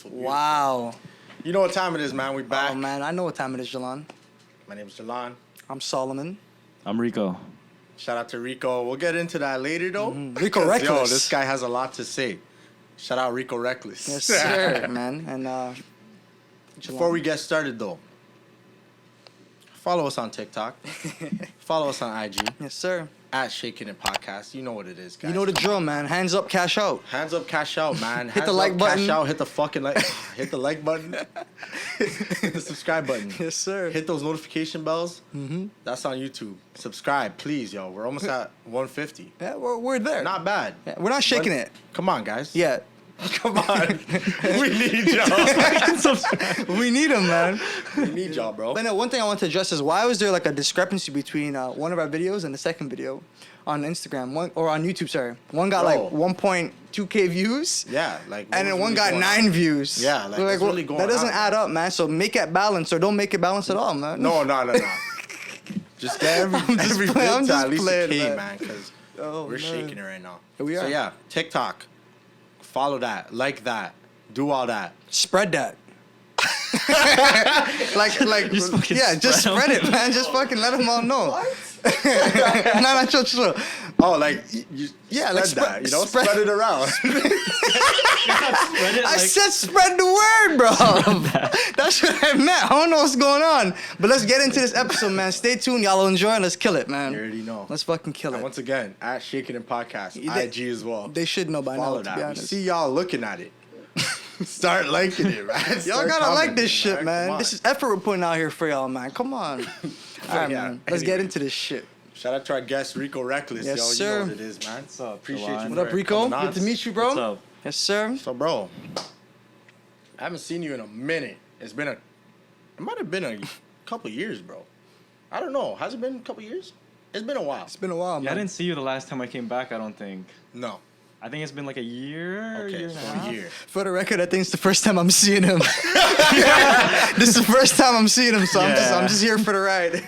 Beautiful. Wow. You know what time it is, man. We back. Oh, man. I know what time it is, Gilleon. My name is Gilleon. I'm Solomon. I'm Rico. Shout out to Rico. We'll get into that later, though. Rico 'Cause, Reckless. Yo, this guy has a lot to say. Shout out Rico Reckless. Yes, sir, man. And Before we get started, though, follow us on TikTok. Follow us on IG. Yes, sir. At Shakin and Podcast. You know what it is, guys. You know the drill, man. Hands up, cash out. Hands up, cash out, man. Hit the Hands like up, button. Cash out. Hit the fucking like. Hit the like button. Hit the subscribe button. Yes, sir. Hit those notification bells. Mm-hmm. That's on YouTube. Subscribe, please, yo. We're almost at 150. Yeah, we're there. Not bad. Yeah, we're not shaking it. Come on, guys. Yeah. Come on. We need y'all. We need them, man. We need y'all, bro. But no, one thing I want to address is why was there like a discrepancy between one of our videos and the second video on Instagram, or on YouTube, sorry. One got Bro. like 1.2K views. Yeah, like. what And then was one really got going 9 on? views. Yeah, like, what's really going that doesn't on? add up, man. So make it balanced or don't make it balanced at all, man. No. Just get every I'm just vid playing, I'm to at just least playing, a K, man. man, because Oh, we're man. shaking it right now. Yeah, we So are. yeah, TikTok. Follow that. Like that. Do all that. Spread that. like, Just fucking just spread 'em. spread it, man. Just fucking let them all know. What? Not chill. Oh, like you Yeah, spread like that. You know, spread- spread it around. Spread it I said spread the word, bro. That's what I meant. I don't know what's going on. But let's get into this episode, man. Stay tuned. Y'all will enjoy and let's kill it, You man. already know. Let's fucking kill And it. once again, at Shakin and Podcast, They- IG as well. They should know by Follow now, to that. be We honest. see y'all looking at it. Start liking it, man. Y'all Start gotta like commenting, this shit, Come man. on. This is effort we're putting out here for y'all, man. Come on. All right, Yeah, man. Let's get anyway. into this shit. Shout out to our guest Rico Reckless, Yes, yo. sir. You know what it is, man. What's up, Appreciate Gilleon? you. What up, for Rico? coming on. Good to meet you, bro. What's up? Yes, sir. So, bro, I haven't seen you in a minute. It might have been a couple years, bro. I don't know. Has it been a couple years? It's been a while. It's been a while, Yeah, I man. didn't see you the last time I came back, I don't think. No. I think it's been like a year, Okay, year so and a a half. year. For the record, I think it's the first time I'm seeing him. This is the first time I'm seeing him, so I'm Yeah. just here for the ride.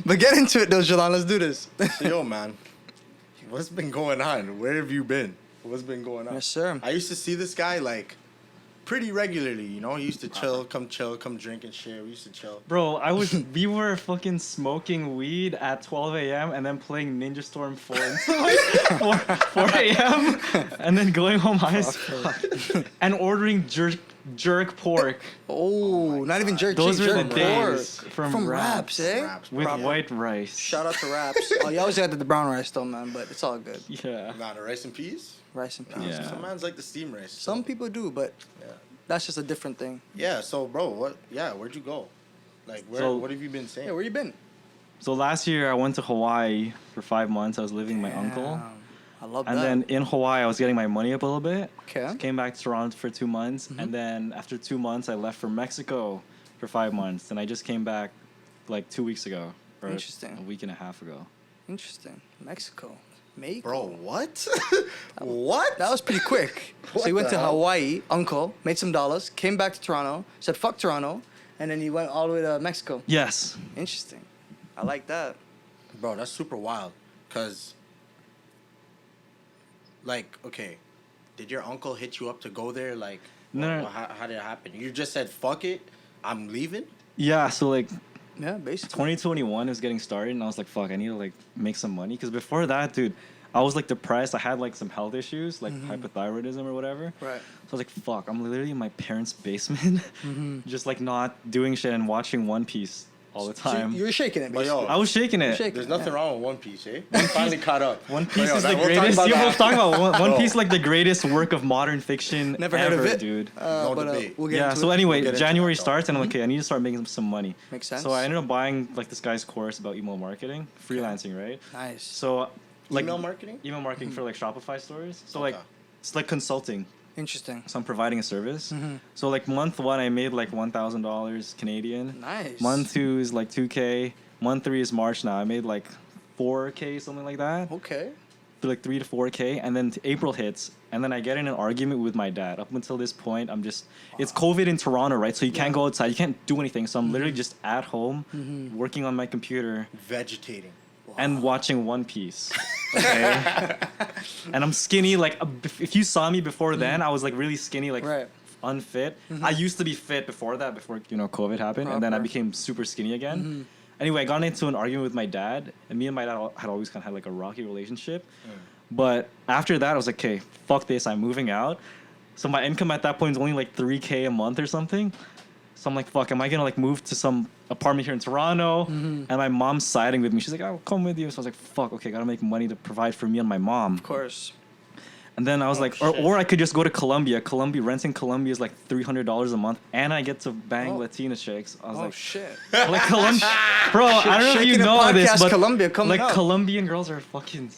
But get into it, though, Gilleon. Let's do this. So, yo, man, what's been going on? Where have you been? What's been going on? Yes, sir. I used to see this guy, like, pretty regularly, you know? He used to chill, come drink and shit. We used to chill. Bro, we were fucking smoking weed at 12 a.m. and then playing Ninja Storm 4 until like 4 a.m. and then going home high as fuck and ordering jerk pork Oh, not even jerk Those cheese, were jerk the days pork. from Raps, eh? Raps, with Proper. white rice. Shout out to Raps. Oh, you always got the brown rice, though, man, but it's all good. Yeah. Nah, the rice and peas? Rice and peas. Nah, Yeah. Some man's like the steam rice. Some people do, but Yeah. that's just a different thing. Yeah, so, bro, where'd you go? Like, what have you been saying? Yeah, where you been? So last year I went to Hawaii for 5 months. I was living with my uncle. Damn. I love And that. then in Hawaii, I was getting my money up a little bit. Okay. Came back to Toronto for 2 months. And then after 2 months, I left for Mexico for 5 months. And I just came back like 2 weeks ago. Or Interesting. a week and a half ago. Interesting. Mexico. Mexico. Bro, what? What? That was pretty quick. What So he went the to hell? Hawaii, uncle, made some dollars, came back to Toronto, said fuck Toronto, and then he went all the way to Mexico. Yes. Interesting. I like that. Bro, that's super wild. Because, like, okay, did your uncle hit you up to go there? Like, No. how did it happen? You just said, fuck it, I'm leaving? Yeah, so like Yeah, basically. 2021 is getting started. And I was like, fuck, I need to like make some money. Because before that, dude, I was like depressed. I had like some health issues, like hypothyroidism or whatever. Right. So I was like, fuck, I'm literally in my parents' basement, just like not doing shit and watching One Piece all the time. So you're shaking it, But basically. yo, I was shaking it. shaking there's it, nothing yeah. wrong with One Piece, eh? We finally caught up. One But Piece yo, is the we'll talk greatest. about You that were talking about One Bro. Piece, like the greatest work of modern fiction Never ever, heard of it. dude. No But debate. we'll get Yeah. into So it. anyway, We'll get into January that, though. starts, and I'm like, okay, I need to start making some money. Makes sense. So I ended up buying like this guy's course about email marketing, freelancing, right? Nice. So like Email marketing? email marketing for like Shopify stores. So Okay. like it's like consulting. Interesting. So I'm providing a service. So like month 1, I made like $1,000 Canadian. Nice. Month 2 is like 2K. Month 3 is March now. I made like 4K, something like that. Okay. To like 3 to 4K, and then April hits, and then I get in an argument with my dad. Up until this point, I'm just it's COVID in Toronto, right? So you can't go outside, you can't do anything. So I'm literally just at home, working on my computer Vegetating. and watching One Piece. Okay, and I'm skinny. Like if you saw me before then, I was like really skinny, like Right. unfit. I used to be fit before that, before COVID happened, and then I Proper. became super skinny again. Anyway, I got into an argument with my dad, and me and my dad had always kind of had like a rocky relationship. But after that, I was like, okay, fuck this, I'm moving out. So my income at that point is only like $3K a month or something. So I'm like, fuck, am I gonna like move to some apartment here in Toronto? And my mom's siding with me. She's like, I'll come with you. So I was like, fuck, okay, gotta make money to provide for me and my mom. Of course. And then I was like, or I could just go to Colombia. Renting Colombia is like $300 a month, and I get to bang Latina chicks. I was like, shit. like Colombia, bro. I don't know if Shakin' you the know this, podcast, but Colombia coming like up. Colombian girls are fucking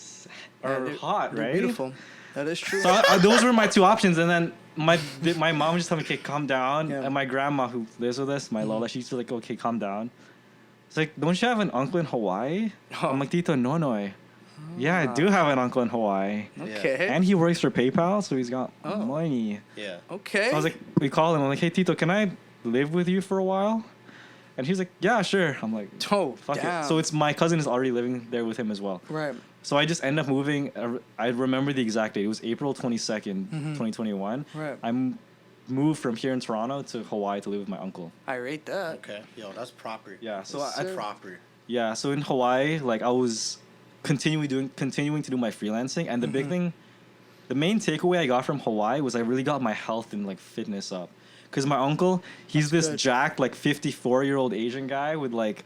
They're- hot, they're right? Beautiful. That is true. So those were my two options, and then my mom would just tell me, okay, calm down. Yeah. And my grandma who lives with us, my Lola, she used to be like, okay, calm down. It's like, don't you have an uncle in Hawaii? Oh. I'm like, Tito Nonoy. Yeah, I do have an uncle in Hawaii. Okay. And he works for PayPal, so he's got Oh. money. Yeah. Okay. So I was like, we call him. I'm like, hey, Tito, can I live with you for a while? And he's like, yeah, sure. I'm like, oh, fuck damn. it. So it's my cousin is already living there with him as well. Right. So I just end up moving. I remember the exact date. It was April 22nd, 2021. Right. Moved from here in Toronto to Hawaii to live with my uncle. I rate that. Okay. Yo, that's proper. Yeah. So Yes, That's sir. proper. yeah. So in Hawaii, like I was continuing to do my freelancing, and the big thing, the main takeaway I got from Hawaii was I really got my health and like fitness up. Cause my uncle, he's That's this good. jacked like 54-year-old Asian guy with like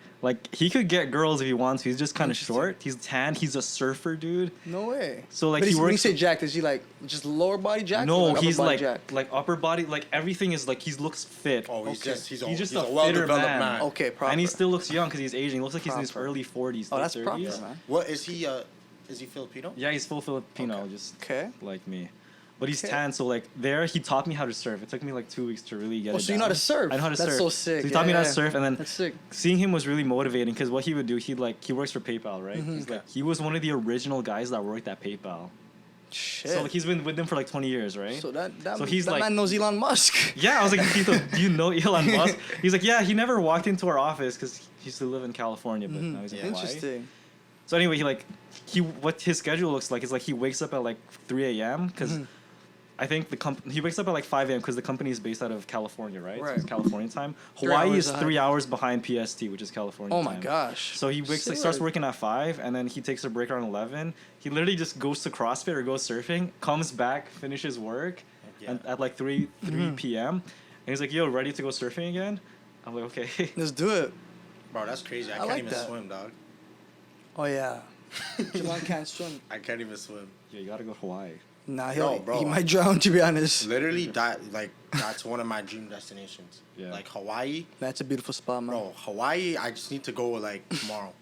he could get girls if he wants. He's just kind of Interesting. short. He's tan. He's a surfer, dude. No way. So, like, but he when you works- say jacked, is he like just lower body jacked? or No, like upper he's body like jacked? upper body, like everything is like he looks fit. Oh, he's Okay. just he's He's a a well-developed fitter man. man. Okay, proper. And he still looks young because he's Asian. He looks like he's in his Proper. early 40s. Oh, late that's proper, 30s. man. What is he? Is he Filipino? Yeah, he's full Filipino, Okay. just Okay. like me. But he's Okay. tan, so like there he taught me how to surf. It took me like 2 weeks to really get Oh, it so you know how down. to surf? I know how to That's surf. so sick. So he taught me how to Yeah. surf, and then That's sick. seeing him was really motivating because what he would do, he works for PayPal, right? Mm-hmm. He's like he was one of the original guys that worked at PayPal. Shit. So like he's been with them for like 20 years, right? So that So he's that like- man knows Elon Musk. Yeah, I was like, Tito, do you know Elon Musk? He's like, yeah, he never walked into our office because he used to live in California, but now he's in Hawaii. Interesting. So anyway, what his schedule looks like is like he wakes up at like 3 a.m. because I think he wakes up at like 5 a.m. because the company is based out of California, right? So Right. it's California time. 3 Hawaii hours is ahead. 3 hours behind PST, which is California Oh time. my gosh. So he starts Sick. working at 5, and then he takes a break around 11. He literally just goes to CrossFit or goes surfing, comes back, finishes work, Yeah. and at like 3 p.m. And he's like, yo, ready to go surfing again? I'm like, okay. Let's do it. Bro, that's crazy. I I can't like even that. swim, dog. Oh yeah. Javon can't swim. I can't even swim. Yeah, you gotta go to Hawaii. Nah, No, bro. he might drown. To be honest, Literally, that's one of my dream destinations. Yeah. Like Hawaii, that's a beautiful spot, man. bro. Hawaii, I just need to go like tomorrow.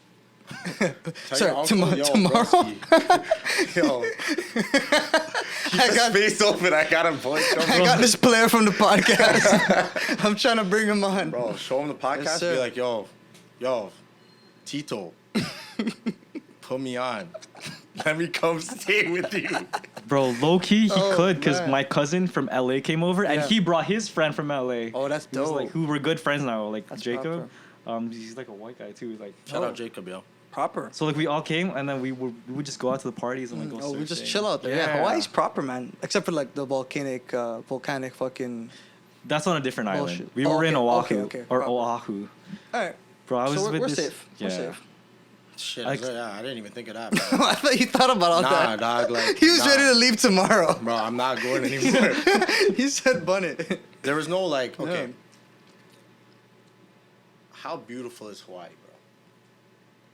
Tell Sorry, your uncle, yo, tomorrow. broski. Yo, I got face open. I got him, boy. Show I him, got this player from the podcast. I'm trying to bring him on. bro. Show him the podcast. sir. Be like, yo, Tito, put me on. Let me come stay with you. Bro, low key, he Oh, could because man. my cousin from LA came over and Yeah. he brought his friend from LA. Oh, that's He was dope. like, who we're good friends now, like That's Jacob. He's like a white guy too. Like, Shout Oh. out Jacob, yo. Proper. so like we all came and then we would just go out to the parties and like go Oh, we surfing. just chill out there. Yeah. Hawaii's proper, man. Except for like the volcanic fucking. That's on a different Bullshit. island. We Oh, were in okay, Oahu okay, or proper. Oahu. All right. Bro, I was So with we're this. safe. Yeah. We're safe. Shit, I- I didn't even think of that, bro. I thought you thought about all Nah, that. dog. Like He was nah. ready to leave tomorrow. Bro, I'm not going anymore. He said, "Bun it." There was no like, okay. Yeah. How beautiful is Hawaii, bro?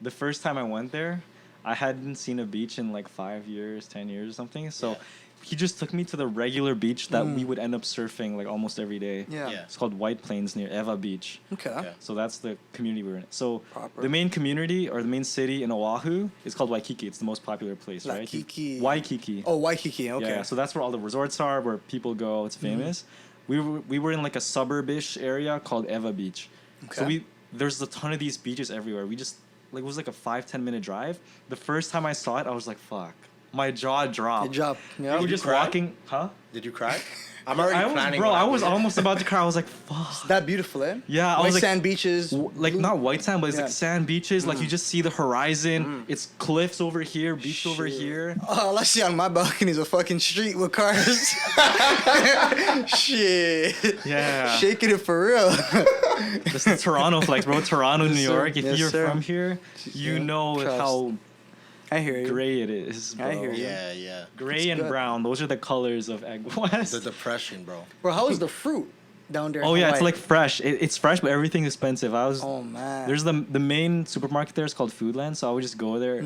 The first time I went there, I hadn't seen a beach in like 5 years, 10 years or something. So Yeah. he just took me to the regular beach that we would end up surfing like almost every day. Yeah. Yeah. It's called White Plains near Eva Beach. Okay. Okay. So that's the community we're in. So Proper. the main community or the main city in Oahu is called Waikiki. It's the most popular place, right? Waikiki. Waikiki. Oh, Waikiki. Okay. Yeah, so that's where all the resorts are, where people go. It's famous. We were in like a suburbish area called Eva Beach. So Okay. there's a ton of these beaches everywhere. We just like it was like a 5-10 minute drive. The first time I saw it, I was like, fuck. My jaw dropped. Good job. We Yeah. were just cry? walking, huh? Did you cry? I'm already planning. Bro, when I was go there. almost about to cry. I was like, fuck. That beautiful, eh? Yeah, I White was like, sand beaches. like blue- not white sand, but it's Yeah. like sand beaches. Like you just see the horizon. It's cliffs over here, beach over Shit. here. All I see on my balcony is a fucking street with cars. Shit. Yeah. Shaking it for real. This is Toronto flex, bro. Toronto, New Yes, sir. York. If Yes, you're sir. from here, you Yeah. know Trust. how I hear you. gray it is, bro. I hear you. Yeah. Gray It's and good. brown. Those are the colors of Egg West. The depression, bro. Bro, how is the fruit down there? in Oh yeah, it's Hawaii? like fresh. It's fresh, but everything's expensive. Oh man. There's the main supermarket there is called Foodland, so I would just go there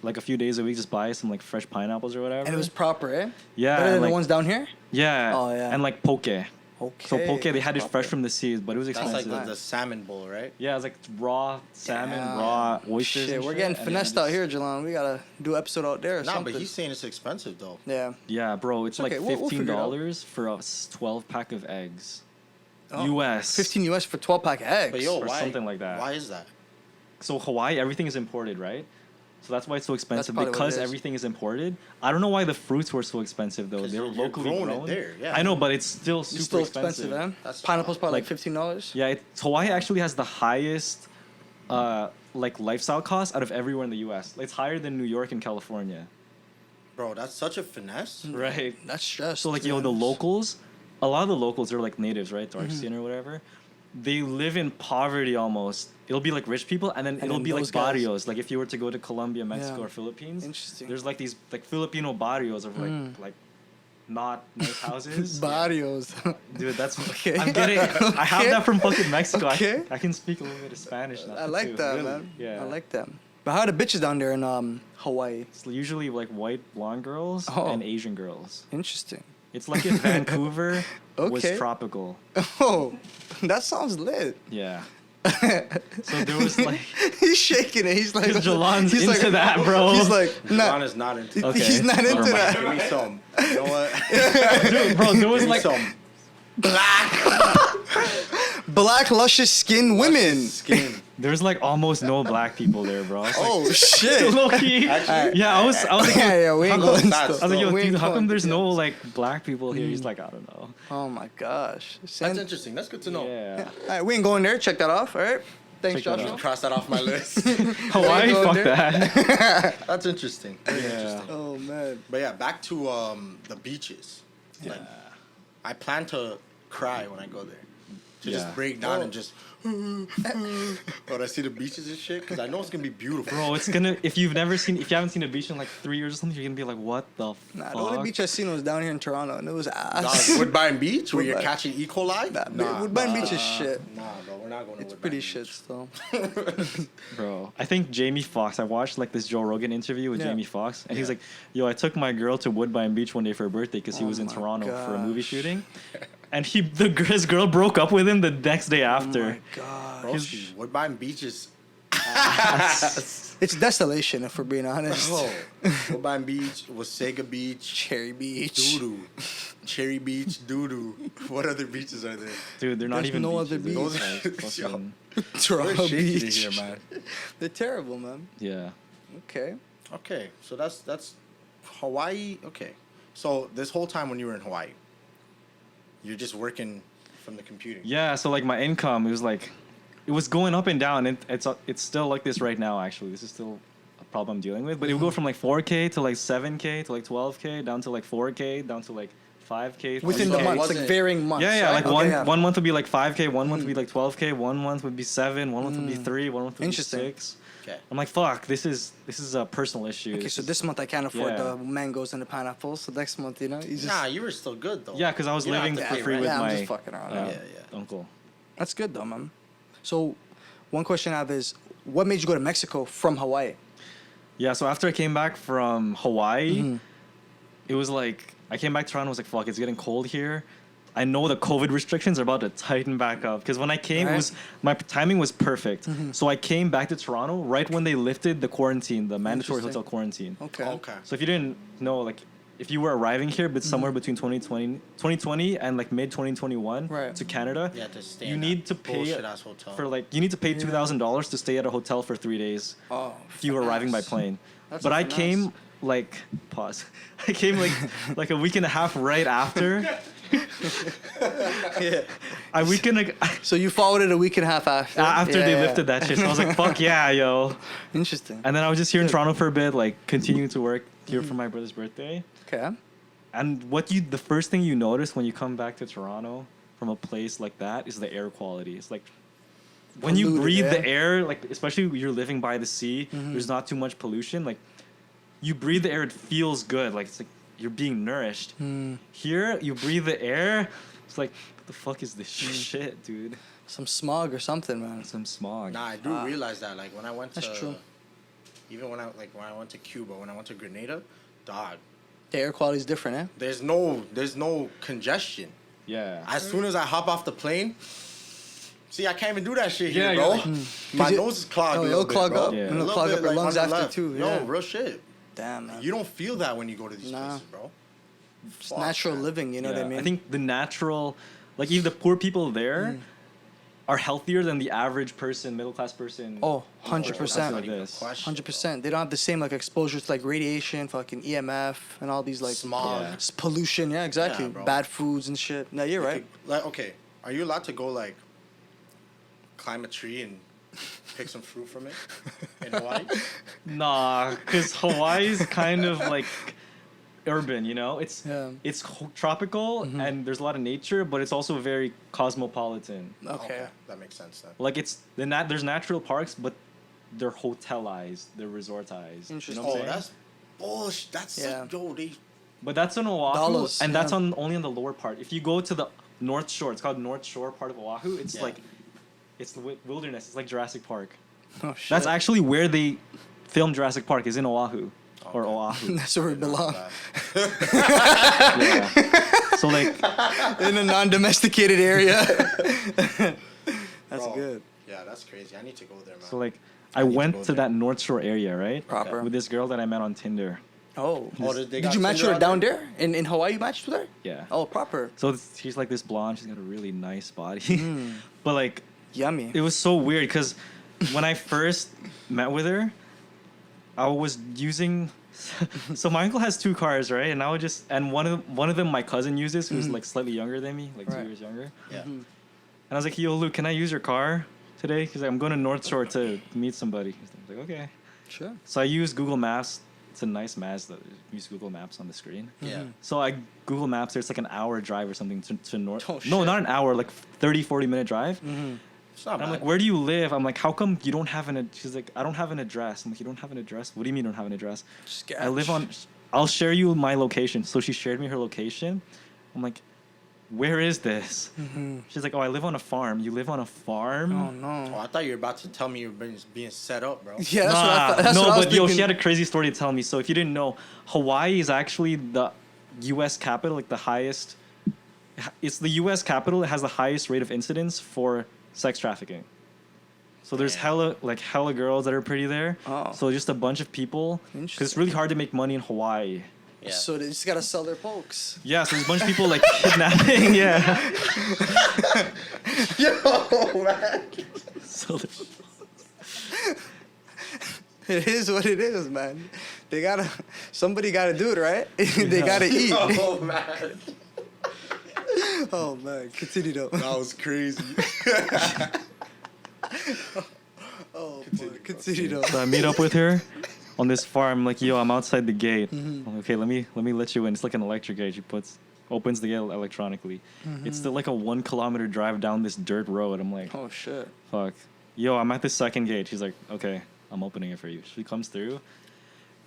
like a few days a week, just buy some like fresh pineapples or whatever. and it was proper, eh? yeah, Better than and, the like, ones down here. yeah, Oh, yeah. and like poke. Okay. So poke, they had it Proper. fresh from the seas, but it was That's expensive. like the salmon bowl, right? Yeah, it was like raw salmon, Damn. raw oysters. Shit, and we're shit, getting and finessed then out just- here, Gilleon. We gotta do an episode out there or Nah, something. but he's saying it's expensive though. Yeah. Yeah, bro, it's like okay, we'll figure it out. $15 for a 12-pack of eggs. Oh, U.S. 15 US for 12-pack of eggs. But yo, or why? something like that. Why is that? So Hawaii, everything is imported, right? So that's why it's so expensive, probably what it because is. everything is imported. I don't know why the fruits were so expensive though. 'Cause They were you're locally growing it grown. there, yeah. I know, but it's still super It's still expensive, eh? That's Pineapple's probably like like- $15. Yeah, Hawaii actually has the highest like lifestyle cost out of everywhere in the U.S. It's higher than New York and California. Bro, that's such a finesse. Right. That's stress. So like to be the honest. locals, a lot of the locals are like natives, right? Dark Mm-hmm. skin or whatever. They live in poverty almost. It'll be like rich people, and then it'll then be like those guys- barrios. Like if you were to go to Colombia, Mexico, Yeah. or Philippines, Interesting. there's like these like Filipino barrios of like not nice houses. Barrios. Dude, that's Okay. I'm getting. I have Okay. that from fucking Mexico. Okay. I can speak a little bit of Spanish now. I like too. that, Really? man. Yeah. I like that. But how are the bitches down there in Hawaii? It's usually like white blonde girls Oh. and Asian girls. Interesting. It's like if Vancouver was Okay. tropical. Oh, that sounds lit. Yeah. So there was like. He's shaking it. He's like, Because Jalon's he's into that, bro. He's like, Ron nah, is not into. Okay. he's not into Never mind. that. Give me some. You know what? Dude, bro, there was Give me like. some Black, luscious skin women. skin. There's like almost no black people there, bro. It's like, Oh shit. low key. Actually- Yeah, I was like, Yeah, we ain't How come going that's- I was like, yo, We ain't dude, how come going there's to no be like black people here? He's like, I don't know. Oh my gosh. That's Send- interesting. That's good to know. Yeah. All right, we ain't going there. Check that off. All right. Thanks, Check that Joshua. off. Cross that off my list. Hawaii, going fuck there? that. That's interesting. Very Yeah. interesting. Oh man. But yeah, back to the beaches. Like, I plan to cry when I go there. To Yeah. just break down Oh. and just when I see the beaches and shit, because I know it's gonna be beautiful. Bro, it's gonna if you haven't seen a beach in like 3 years or something, you're gonna be like, what the Nah, fuck? the only beach I seen was down here in Toronto, and it was Dog, ass. Woodbine Beach, where you're Woodbine. catching E. coli? Woodbine Beach is shit. Nah, bro, we're not going to It's Woodbine pretty Beach. shit still. Bro, I think Jamie Foxx. I watched like this Joe Rogan interview with Yeah. Jamie Foxx, and he's Yeah. like, "Yo, I took my girl to Woodbine Beach one day for her birthday because he Oh was in my Toronto for a movie gosh. shooting, and his girl broke up with him the next day Oh after. my god. Bro, Woodbine Beach is... It's desolation, if we're being honest. Bro, Woodbine Beach, Wasaga Beach, Cherry Beach. Doodoo, Cherry Beach, Doodoo. What other beaches are there? Dude, they're not There's even no beaches. other They're beach. just, like, fucking- Toronto We're shaking it Beach. here, man. They're terrible, man. yeah. Okay. Okay, so that's Hawaii. Okay, so this whole time when you were in Hawaii, you're just working from the computer. Yeah, so like my income, it was going up and down. It's still like this right now. Actually, this is still a problem I'm dealing with. But it would go from like 4K to like 7K to like 12K down to like 4K down to like 5K. Within 3K. the it months, like wasn't- varying months. Yeah, yeah. right? Like Okay, one yeah. one month would be like 5K, one month would be like 12K, one month would be 7, one month would be 3, one month would be Interesting. 6. Okay. I'm like, fuck, this is a personal issue. Okay, so this month I can't afford Yeah. the mangoes and the pineapples. So next month, you know, you just Nah, you were still good though. Yeah, because I was You don't living have to for pay free rent. with Yeah, I'm my just fucking around. Yeah. uncle. That's good though, man. So, one question I have is, what made you go to Mexico from Hawaii? Yeah, so after I came back from Hawaii, Mm-hmm. it was like I came back to Toronto. I was like, "Fuck, it's getting cold here." I know the COVID restrictions are about to tighten back up because when I came, Right. my timing was perfect. Mm-hmm. So I came back to Toronto right when they lifted the quarantine, the mandatory Interesting. hotel quarantine. Okay. Okay. So if you didn't know, like, if you were arriving here, but somewhere Mm-hmm. between 2020 and like mid 2021 Right. to Canada, You had to stay you in need that to pay bullshit-ass hotel. for like you need to pay $2,000 to stay at a hotel for 3 days Oh, if you were arriving by finesse. plane. That's But a I finesse. came like pause. I came like a week and a half right after. Yeah. A week and a, So you followed it a week and a half after. after they Yeah. lifted that shit. So I was like, fuck yeah, yo. Interesting. And then I was just here in Good. Toronto for a bit, like continuing to work here for my brother's birthday. Okay. And the first thing you notice when you come back to Toronto from a place like that is the air quality. It's like when you Polluted, breathe the yeah. air, like especially when you're living by the sea, there's not too much pollution. Like you breathe the air, it feels good. Like it's like you're being nourished. Here, you breathe the air, it's like what the fuck is this shit, dude? Some smog or something, man. Some smog. Nah, I do realize that. Like when I went to, That's true. even when I went to Cuba, when I went to Grenada, dog, The air quality is different, eh? there's no congestion. Yeah. As soon as I hop off the plane, see, I can't even do that shit Yeah, here, you're bro. like, My Cause you- nose is clogged. Oh, a it'll little bit, clog bro. up. Yeah. And A it'll little clog bit, up your like, lungs on the after left. too. Yo, Yeah. real shit. Damn, man. You don't feel that when you go to these Nah. places, bro. It's Fuck, natural man. living, you know what I mean? I think the natural, like even the poor people there are healthier than the average person, middle class person. Oh, Oh, 100%. that's not even a This. question, 100%. They don't have the same like exposure to like radiation, fucking EMF, and all these like Smog. Yeah. pollution. Yeah, exactly. Yeah, bro. Bad foods and shit. No, you're right. Like, okay, are you allowed to go like climb a tree and pick some fruit from it in Hawaii? Nah, because Hawaii's kind of like urban, you know? It's Yeah. tropical and there's a lot of nature, but it's also very cosmopolitan. Okay. that makes sense then. Like there's natural parks, but they're hotelized, they're resortized. You Interesting. know what Oh, I'm saying? that's bullshit. That's Yeah. like, yo, they. But that's on Oahu, Dollars, and that's yeah. only on the lower part. If you go to the North Shore, it's called North Shore part of Oahu. It's Yeah. like, it's the wilderness. It's like Jurassic Park. Oh shit. That's actually where they filmed Jurassic Park. Is in Oahu, or Okay. Oahu. That's where we belong. Yeah. So like, In a non-domesticated area. That's Bro, good. Yeah, that's crazy. I need to go there, man. so like, I need to went go to there. that North Shore area, right? Proper. With this girl that I met on Tinder. Oh. Oh, they Did got you match Tinder her out down there? In Hawaii you matched with her? Yeah. Oh, proper. So she's like this blonde. She's got a really nice body, Mm. but like, Yummy. it was so weird because when I first met with her, I was using. So my uncle has 2 cars, right? And I would just one of them my cousin uses, who's like slightly younger than me, like Right. 2 years younger. Yeah. And I was like, "Yo, Luke, can I use your car today? Because I'm going to North Shore to meet somebody." He's like, "Okay." Sure. So I use Google Maps. It's a nice Mazda. Use Google Maps on the screen. Yeah. So I Google Maps. There's like an hour drive or something to North. Oh, No, shit. not an hour. Like 30-40 minute drive. It's not And I'm bad. like, where do you live? I'm like, how come you don't have an? She's like, I don't have an address. I'm like, you don't have an address? What do you mean you don't have an address? I live on. I'll share you my location. So she shared me her location. I'm like, where is this? She's like, oh, I live on a farm. You live on a farm? Oh no. Oh, I thought you were about to tell me you were being set up, bro. Yeah, that's what I thought. That's no, what I was but yo, thinking. she had a crazy story to tell me. So if you didn't know, Hawaii is actually the U.S. capital, like the highest. It's the U.S. capital. It has the highest rate of incidence for sex trafficking. So there's Damn. hella girls that are pretty there. Oh. So just a bunch of people. Because it's Interesting. really hard to make money in Hawaii. Yeah. So they just gotta sell their pokes. Yeah, so there's a bunch of people like kidnapping. Yeah. Yo, man. So It is what it is, man. They gotta. Somebody gotta do it, right? They gotta eat. Oh, man. Oh man, continue though. That was crazy. Oh boy, continue though. So I meet up with her on this farm. Like, yo, I'm outside the gate. I'm like, okay, let me let you in. It's like an electric gate. She opens the gate electronically. It's still like a 1 kilometer drive down this dirt road. I'm like, Oh shit. fuck. Yo, I'm at the second gate. She's like, okay, I'm opening it for you. She comes through,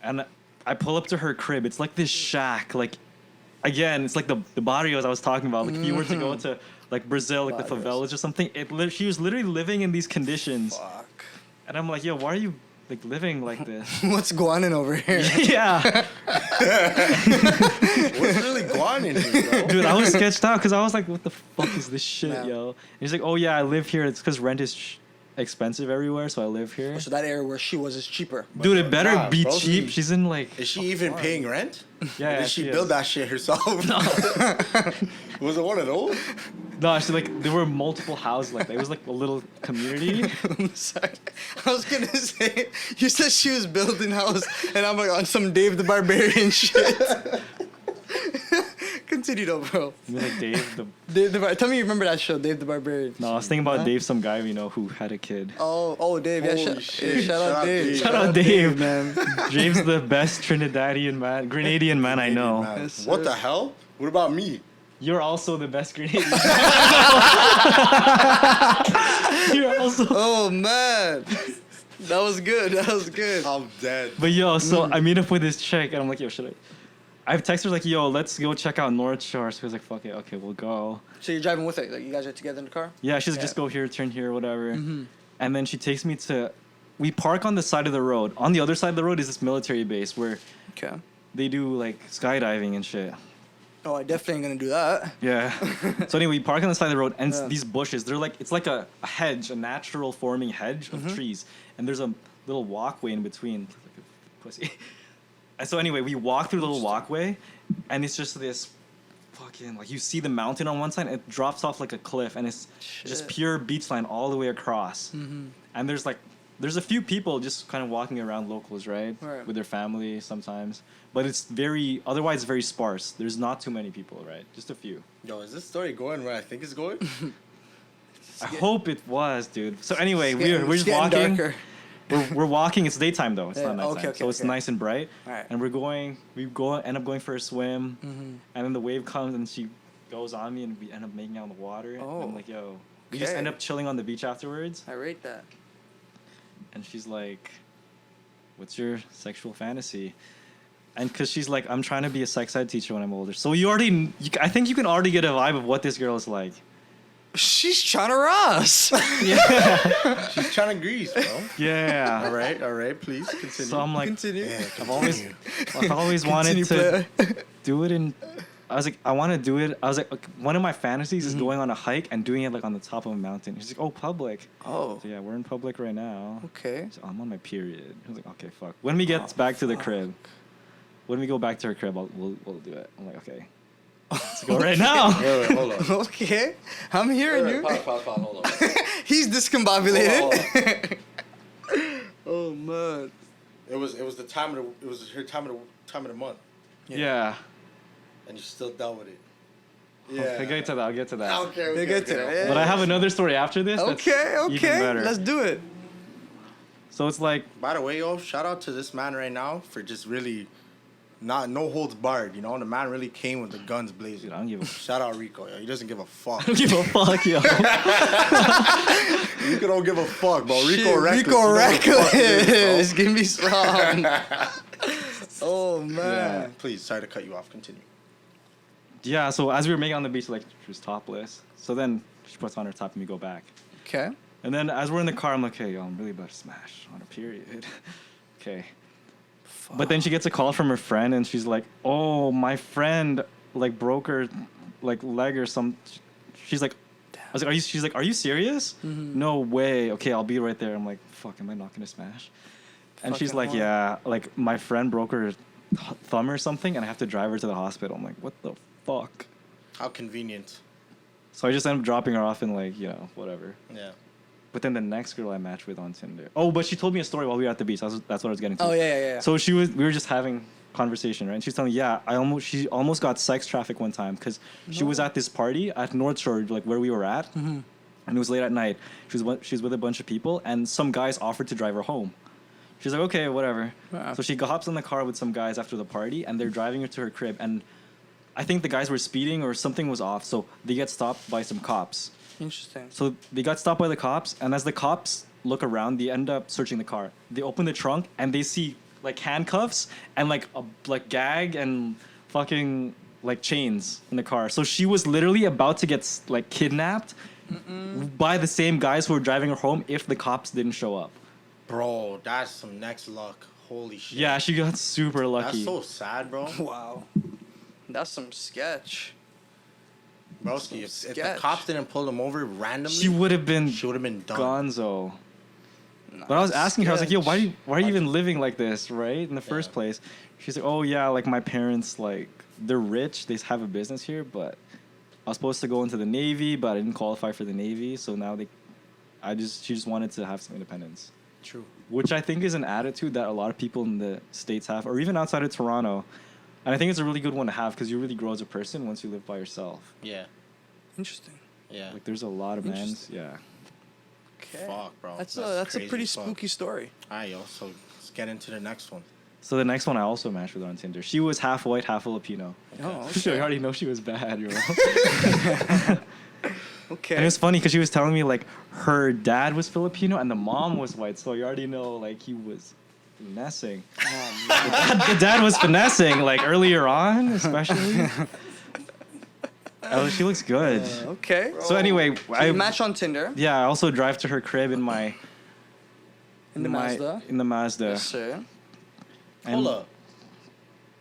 and I pull up to her crib. It's like this shack. Like, again, it's like the barrios I was talking about. Like, if you were to go to like Brazil, like the Barrios. favelas or something, she was literally living in these conditions. Fuck. And I'm like, yo, why are you like living like this? What's going on over here? Yeah, What's really going on in here, bro? dude, I was sketched out because I was like, what the fuck is this shit, Yeah. yo? And he's like, oh yeah, I live here. It's because rent is expensive everywhere, so I live here. So that area where she was is cheaper. Dude, it better Nah, be bro, cheap. She's in like, Is she even paying rent? yeah, Or yeah, did she is. build that shit herself? No. Was it one of those? No, she like there were multiple houses like that. It was like a little community. I'm sorry. I was gonna say you said she was building house, and I'm like on some Dave the Barbarian shit. continue though, bro. I mean, like Dave, Tell me you remember that show, Dave the Barbarian. no, I was thinking about Huh? Dave, some guy we know who had a kid. Oh, Dave. Yeah, Holy shit. yeah, shout out Dave. Shout out Dave. man. Dave's the best Trinidadian man, Grenadian man I know. Man, Yes, what sir. the hell? What about me? You're also the best Grenadian. You're also. Oh man, that was good. That was good. I'm dead. But yo, so I meet up with this chick and I'm like, yo, should I? I've texted her like, yo, let's go check out North Shore. So he was like, fuck it, okay, we'll go. So you're driving with her? Like you guys are together in the car? Yeah, she's like, Yeah. just go here, turn here, whatever. Mm-hmm. And then she takes me to. We park on the side of the road. On the other side of the road is this military base where Okay. they do like skydiving and shit. Oh, I definitely ain't gonna do that. Yeah. So anyway, we park on the side of the road, and Yeah. these bushes, they're like, it's like a hedge, a natural forming hedge of trees, and there's a little walkway in between. Like a pussy. And so anyway, we walk through the little walkway, and it's just this fucking, like, you see the mountain on one side, and it drops off like a cliff, and it's just Shit. pure beach line all the way across. Mm-hmm. And there's a few people just kind of walking around, locals, right? Right. With their family sometimes. But it's otherwise very sparse. There's not too many people, right? Just a few. Yo, is this story going where I think it's going? I hope it was, dude. So anyway, we're It's just getting walking. darker. We're walking. It's daytime though. It's Yeah, not nighttime. okay, so it's okay. nice and bright. Alright. And end up going for a swim. And then the wave comes and she goes on me and we end up making out in the water. And Oh. I'm like, yo. We just Okay. end up chilling on the beach afterwards. I rate that. And she's like, what's your sexual fantasy? And because she's like, I'm trying to be a sex ed teacher when I'm older. So I think you can already get a vibe of what this girl is like. She's trying to Ross. She's trying to grease, bro. Yeah. All right, please continue. So I'm like, Continue. Yeah, I've always Continue, wanted to player. do it in. I was like, I want to do it. I was like, okay, one of my fantasies is going on a hike and doing it like on the top of a mountain. She's like, oh, public. Oh, So yeah, we're in public right now. okay. So I'm on my period. I was like, okay, fuck. When we get back to the crib, when we go back to her crib, we'll do it. I'm like, okay, let's go right now. Wait, hold on. Okay, I'm hearing Wait, you. pause, hold on. He's discombobulated. Hold Oh man. It was her time of the month, Yeah. and you still dealt with it. I'll get to that. I'll get to that. Okay. They get to it. But I have another story after this. that's Okay, even okay. better. Let's do it. So it's like, By the way, yo, shout out to this man right now for just really no holds barred. You know, the man really came with the guns blazing. dude, I don't give a Shout out Rico, yo. He doesn't give a fuck. I don't give a fuck, yo. Rico don't give a fuck, bro. Shit, Rico reckless. Rico You know what the fuck it reckless. is, Give me some. Oh bro. man. Please, sorry to cut you off. Continue. Yeah, so as we were making on the beach, like, she was topless. So then she puts on her top and we go back. Okay. And then as we're in the car, I'm like, hey, yo, I'm really about to smash on a period. Okay. But then she gets a call from her friend and she's like, oh, my friend, like, broke her, like, leg or some. She's like, I was like, she's like, are you serious? No way. Okay, I'll be right there. I'm like, fuck, am I not going to smash? And she's Fucking like, what? yeah, like, my friend broke her thumb or something and I have to drive her to the hospital. I'm like, what the fuck? How convenient. So I just end up dropping her off and, like, you know, whatever. Yeah. But then the next girl I matched with on Tinder. Oh, but she told me a story while we were at the beach. That's what I was getting to. Oh yeah. So we were just having conversation, right? And she's telling me, yeah, she almost got sex trafficked one time because she was at this party at North Shore, like where we were at, and it was late at night. She was with a bunch of people, and some guys offered to drive her home. She's like, okay, whatever. Wow. So she hops in the car with some guys after the party, and they're driving her to her crib. And I think the guys were speeding or something was off, so they get stopped by some cops. Interesting. So they got stopped by the cops, and as the cops look around, they end up searching the car. They open the trunk, and they see like handcuffs and like a gag and fucking like chains in the car. So she was literally about to get like kidnapped by the same guys who were driving her home if the cops didn't show up. Bro, that's some next luck. Holy shit. Yeah, she got super lucky. That's so sad, bro. Wow. That's some sketch. Broski, if the Sketch. cops didn't pull him over randomly, She would have been she would have been done. gonzo. Nah, But I was asking her, I was like, yo, sketch. why are you even living like this, right? In the first Yeah. place. She's like, oh, yeah, like my parents, like, they're rich. They have a business here, but I was supposed to go into the Navy, but I didn't qualify for the Navy. So now she just wanted to have some independence. True. Which I think is an attitude that a lot of people in the States have, or even outside of Toronto. And I think it's a really good one to have because you really grow as a person once you live by yourself. Yeah. Interesting. Yeah. Like there's a lot of mans. Interesting. Yeah. Okay. Fuck, bro. That's a crazy pretty as fuck. spooky story. Alright, yo. So let's get into the next one. So the next one I also matched with on Tinder. She was half white, half Filipino. Oh, So I okay. already know she was bad, yo. Okay. And it was funny because she was telling me like her dad was Filipino and the mom was white, so you already know like he was finessing. The dad was finessing like earlier on, especially. Oh, she looks good. Okay. So anyway, So you match on Tinder I also drive to her crib in my in the Mazda. In the Mazda. Yes, sir. And Hold up.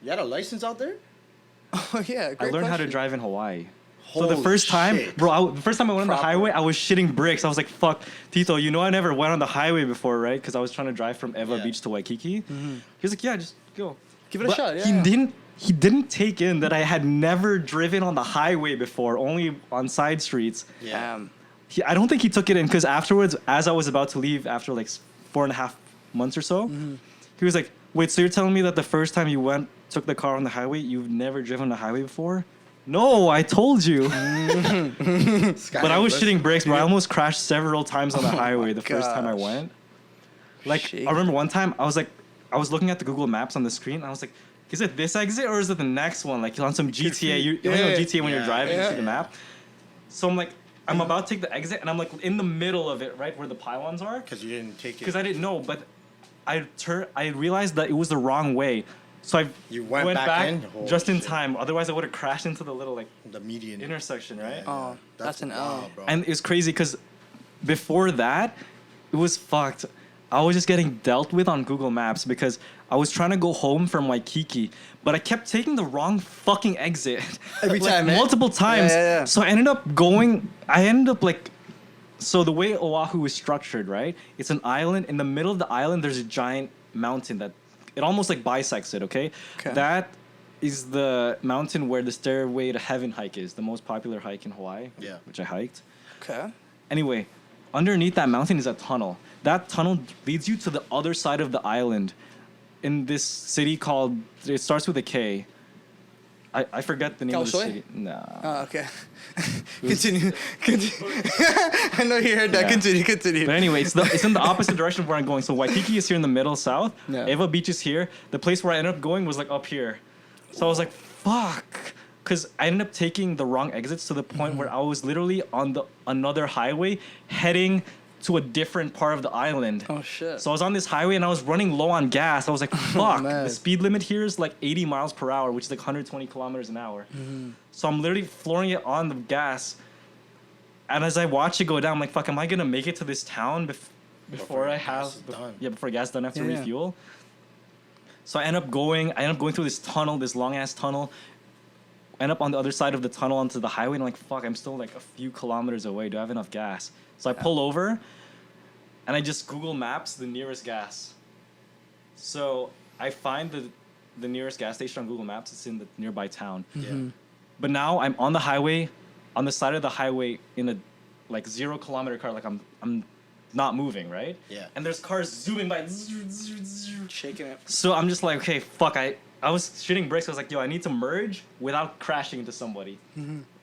You had a license out there? Oh yeah. I Great learned how to question. drive in Hawaii. So the Holy first time, shit. bro, the first time I went on the Proper. highway, I was shitting bricks. I was like, "Fuck, Tito, you know I never went on the highway before, right?" Because I was trying to drive from Eva Yeah. Beach to Waikiki. He was like, "Yeah, just go." Give it a But shot. Yeah. He didn't take in that I had never driven on the highway before, only on side streets. Yeah. I don't think he took it in because afterwards, as I was about to leave after like 4.5 months or so, he was like, "Wait, so you're telling me that the first time you took the car on the highway, you've never driven the highway before?" No, I told you. But I was shitting bricks, bro. I almost crashed several times on the highway the first time I gosh. went. Like, Shaking. I remember one time I was looking at the Google Maps on the screen, and I was like, is it this exit or is it the next one? Like on some GTA, you know Yeah. GTA when you're Yeah. driving, you Yeah. see the map. So I'm like, I'm about to take the exit, and I'm like in the middle of it, right where the pylons are, Because you didn't take it. because I didn't know, but I realized that it was the wrong way. So I You went back in? Holy just in shit. time. Otherwise, I would have crashed into the little like the median. intersection, right? Oh, that's an L. wild, bro. And it's crazy because before that, it was fucked. I was just getting dealt with on Google Maps because I was trying to go home from Waikiki, but I kept taking the wrong fucking exit. Every Like, time, eh? multiple times. Yeah. So I ended up like, so the way Oahu is structured, right? It's an island. In the middle of the island, there's a giant mountain that it almost like bisects it, okay? Okay. That is the mountain where the Stairway to Heaven hike is, the most popular hike in Hawaii. Yeah. Which I hiked. Okay. Anyway, underneath that mountain is a tunnel. That tunnel leads you to the other side of the island in this city called, it starts with a K. I forget the name of the Kaohsiung? city. Nah. Oh, okay. Continue. I know you heard that. Yeah. Continue. But anyway, it's in the opposite direction of where I'm going. So Waikiki is here in the middle south. Yeah. Eva Beach is here. The place where I ended up going was like up here. So I was like, fuck. Because I ended up taking the wrong exits to the point where I was literally on another highway heading to a different part of the island. Oh shit. So I was on this highway and I was running low on gas. I was like, fuck, man. the speed limit here is like 80 miles per hour, which is like 120 kilometers an hour. So I'm literally flooring it on the gas. And as I watch it go down, I'm like, fuck, am I going to make it to this town before I have... gas is done. Yeah, before gas is done, I have to Yeah. refuel. So I end up going through this tunnel, this long-ass tunnel. End up on the other side of the tunnel onto the highway. And I'm like, fuck, I'm still like a few kilometers away. Do I have enough gas? So I pull over. And I just Google Maps the nearest gas. So I find the nearest gas station on Google Maps. It's in the nearby town. Yeah. But now I'm on the highway, on the side of the highway in a like 0 kilometer car. Like I'm not moving, right? Yeah. And there's cars zooming by. Shaking it. So I'm just like, okay, fuck. I was shitting bricks. I was like, yo, I need to merge without crashing into somebody.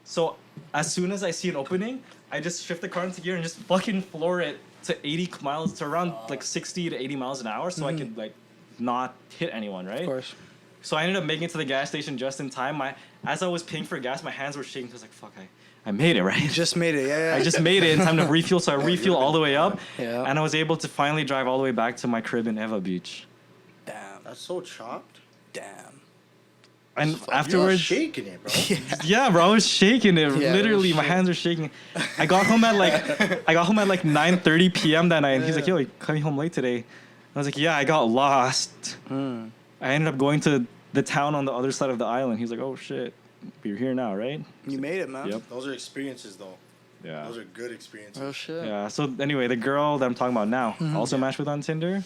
So as soon as I see an opening, I just shift the car into gear and just fucking floor it to 80 miles to around like 60 to 80 miles an hour, so I could like not hit anyone, right? Of course. So I ended up making it to the gas station just in time. As I was paying for gas, my hands were shaking. I was like, fuck, I made it, right? You just made it. Yeah. I just made it in time to refuel, so I refuel all the way up, Yeah. and I was able to finally drive all the way back to my crib in Eva Beach. Damn. That's so chopped. Damn. And Fuck, afterwards, you were shaking it, bro. yeah, bro, I was shaking it. Yeah, Literally, no my shit. hands were shaking. I got home at like 9:30 p.m. that night, and he's like, "Yo, you coming home late today?" And I was like, "Yeah, I got lost." I ended up going to the town on the other side of the island. He's like, "Oh shit, you're here now, right?" You made it, man. Yep. Those are experiences, though. Yeah. Those are good experiences. Oh shit. Yeah. So anyway, the girl that I'm talking about now also matched with on Tinder,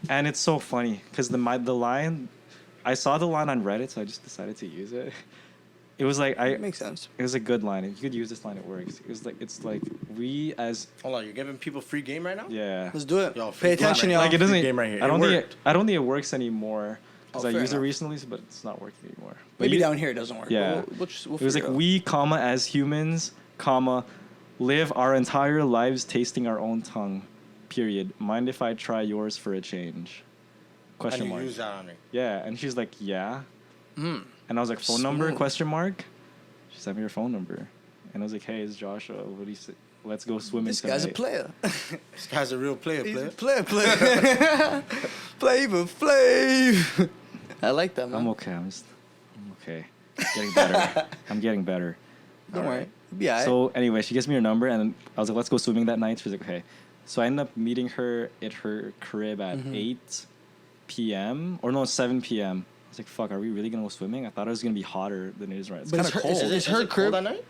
and it's so funny because the line, I saw the line on Reddit, so I just decided to use it. It was like Makes sense. it was a good line. You could use this line; it works. It's like we as Hold on, you're giving people free game right now? yeah. Let's do it. Yo, Pay attention, free y'all. Like it doesn't. game right here. I don't It think worked. I don't think it works anymore. because Oh, I fair used it enough. recently, but it's not working anymore. But Maybe you- down here it doesn't work. but Yeah. we'll it was like figure it out. we, comma, as humans, comma, live our entire lives tasting our own tongue. Period. Mind if I try yours for a change? Question And you mark. use that on her. Yeah, and she's like, yeah. Mm. And I was like, phone number? Smooth. Question mark. She sent me her phone number, and I was like, hey, it's Joshua. What do you say? Let's go swimming This tonight. guy's a player. This guy's a real player, He's player. a player. Flavor Flav. I like that, man. I'm okay. I'm okay. Getting better. I'm getting better. Don't worry. Alright. Be alright. So anyway, she gives me her number, and I was like, let's go swimming that night. She's like, okay. So I ended up meeting her at her crib at 8 p.m. or no, 7 p.m. I was like, fuck, are we really gonna go swimming? I thought it was gonna be hotter than it is right. It's But kind it's of her- cold. is her it crib- cold at night?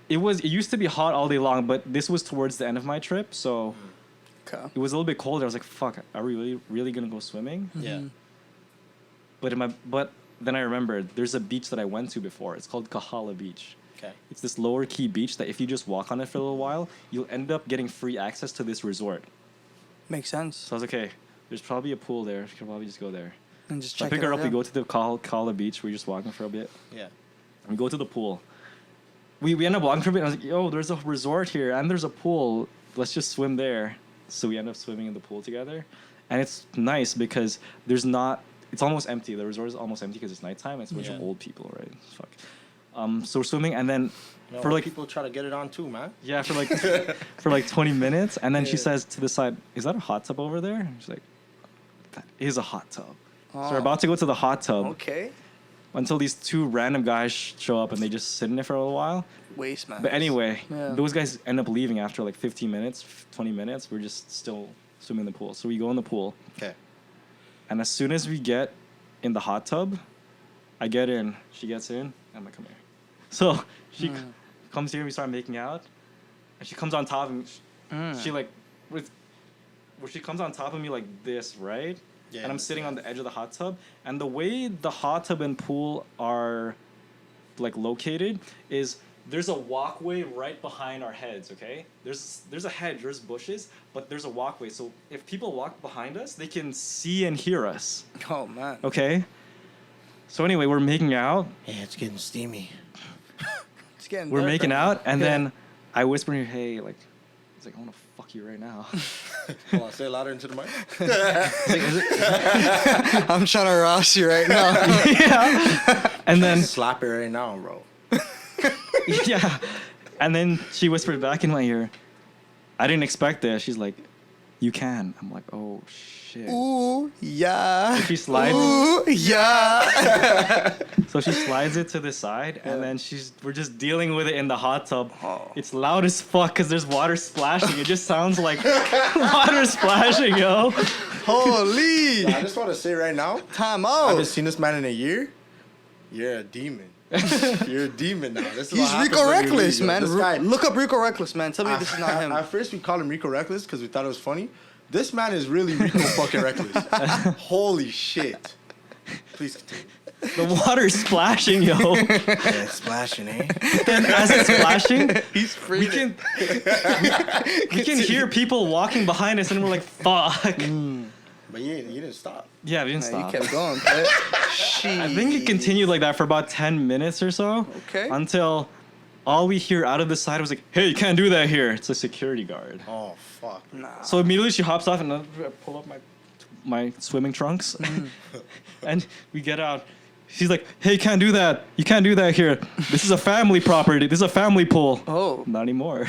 It used to be hot all day long, but this was towards the end of my trip, so Okay. it was a little bit colder. I was like, fuck, are we really gonna go swimming? Yeah. But then I remembered there's a beach that I went to before. It's called Kahala Beach. Okay. It's this lower key beach that if you just walk on it for a little while, you'll end up getting free access to this resort. Makes sense. So I was like, okay, there's probably a pool there. I could probably just go there. And just So I check pick it her out, up. We yeah. go to the Kahala Beach. We're just walking for a bit. Yeah. We go to the pool. We end up walking for a bit. And I was like, yo, there's a resort here and there's a pool. Let's just swim there. So we end up swimming in the pool together. And it's nice because it's almost empty. The resort is almost empty because it's nighttime. It's a bunch of Yeah. old people, right? Fuck. So we're swimming, and then No, for like people try to get it on too, man. yeah, for like 20 minutes, and then she Yeah. says to the side, "Is that a hot tub over there?" And she's like, "That is a hot tub." So we're Oh. about to go to the hot tub Okay. until these two random guys show up, and they just sit in it for a little while. Waste, man. But anyway, Yeah. those guys end up leaving after like 15 minutes, 20 minutes. We're just still swimming in the pool. So we go in the pool, Okay. and as soon as we get in the hot tub, I get in, she gets in, I'm like, come here. So she comes here and we start making out, and she comes on top of me. She like, where she comes on top of me like this, right? Yeah, And I'm that's sitting right. on the edge of the hot tub. And the way the hot tub and pool are like located is there's a walkway right behind our heads, okay? There's a hedge, there's bushes, but there's a walkway. So if people walk behind us, they can see and hear us, Oh man. okay? So anyway, we're making out. Yeah, it's getting steamy. It's getting We're dark making right out, and Yeah. then I whisper in your, hey, like, it's like, I want to fuck you right now. Hold on, say it louder into the mic. now. I'm trying to rouse you right now. yeah. And then, Slap it right now, bro. yeah. And then she whispered back in my ear, I didn't expect this. She's like, you can. I'm like, oh, shit. Ooh, yeah. She slides. Ooh, yeah. So she slides it to the side, and then we're just dealing with it in the hot tub. Oh. It's loud as fuck because there's water splashing. It just sounds like water splashing, yo. Holy. I just want to say right now, Time I haven't out. seen this man in a year. You're a demon. You're a demon now. This is what He's happens Rico when you Reckless, leave, yo. man. This guy, Look up Rico Reckless, man. Tell me this is not him. At first, we called him Rico Reckless because we thought it was funny. This man is really Rico fucking Reckless. Holy shit. Please continue. The water's splashing, yo. Yeah, it's splashing, eh? And as it's splashing, He's we freezing. can hear people walking behind us, and we're like, fuck. But you didn't stop. Yeah, we didn't You stop. kept going, but I think it continued like that for about 10 minutes or so. Okay. Until all we hear out of the side was like, hey, you can't do that here. It's a security guard. Oh, fuck. Nah. So immediately she hops off and I pull up my swimming trunks. And we get out. She's like, hey, you can't do that. You can't do that here. This is a family property. This is a family pool. Oh, Not anymore.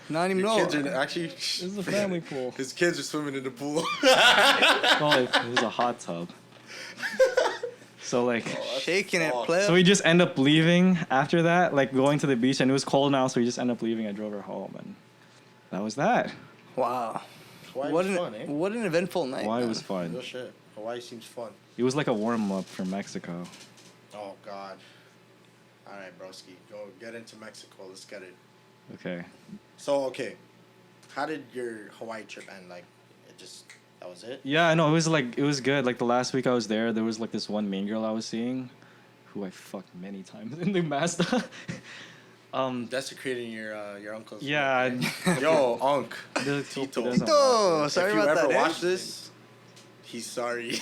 not even Your know. kids are actually. This is a family pool. His kids are swimming in the pool. Well, it was a hot tub. So like, Shaking it, fucked. player. so we just end up leaving after that, like going to the beach, and it was cold now, so we just end up leaving. I drove her home, and that was that. Wow. Hawaii What was an fun, eh? what an eventful night. Why it man. was fun. Real shit. Hawaii seems fun. It was like a warm up for Mexico. Oh, God. All right, broski. Go get into Mexico. Let's get it. Okay. So, okay. How did your Hawaii trip end? Like, that was it? Yeah, I know. It was good. Like the last week I was there was like this one main girl I was seeing, who I fucked many times in the Mazda. Desecrating your uncle's. Yeah. Yo, Unc. The Tito. doesn't Tito, watch sorry if you about ever that. watch this, He's sorry.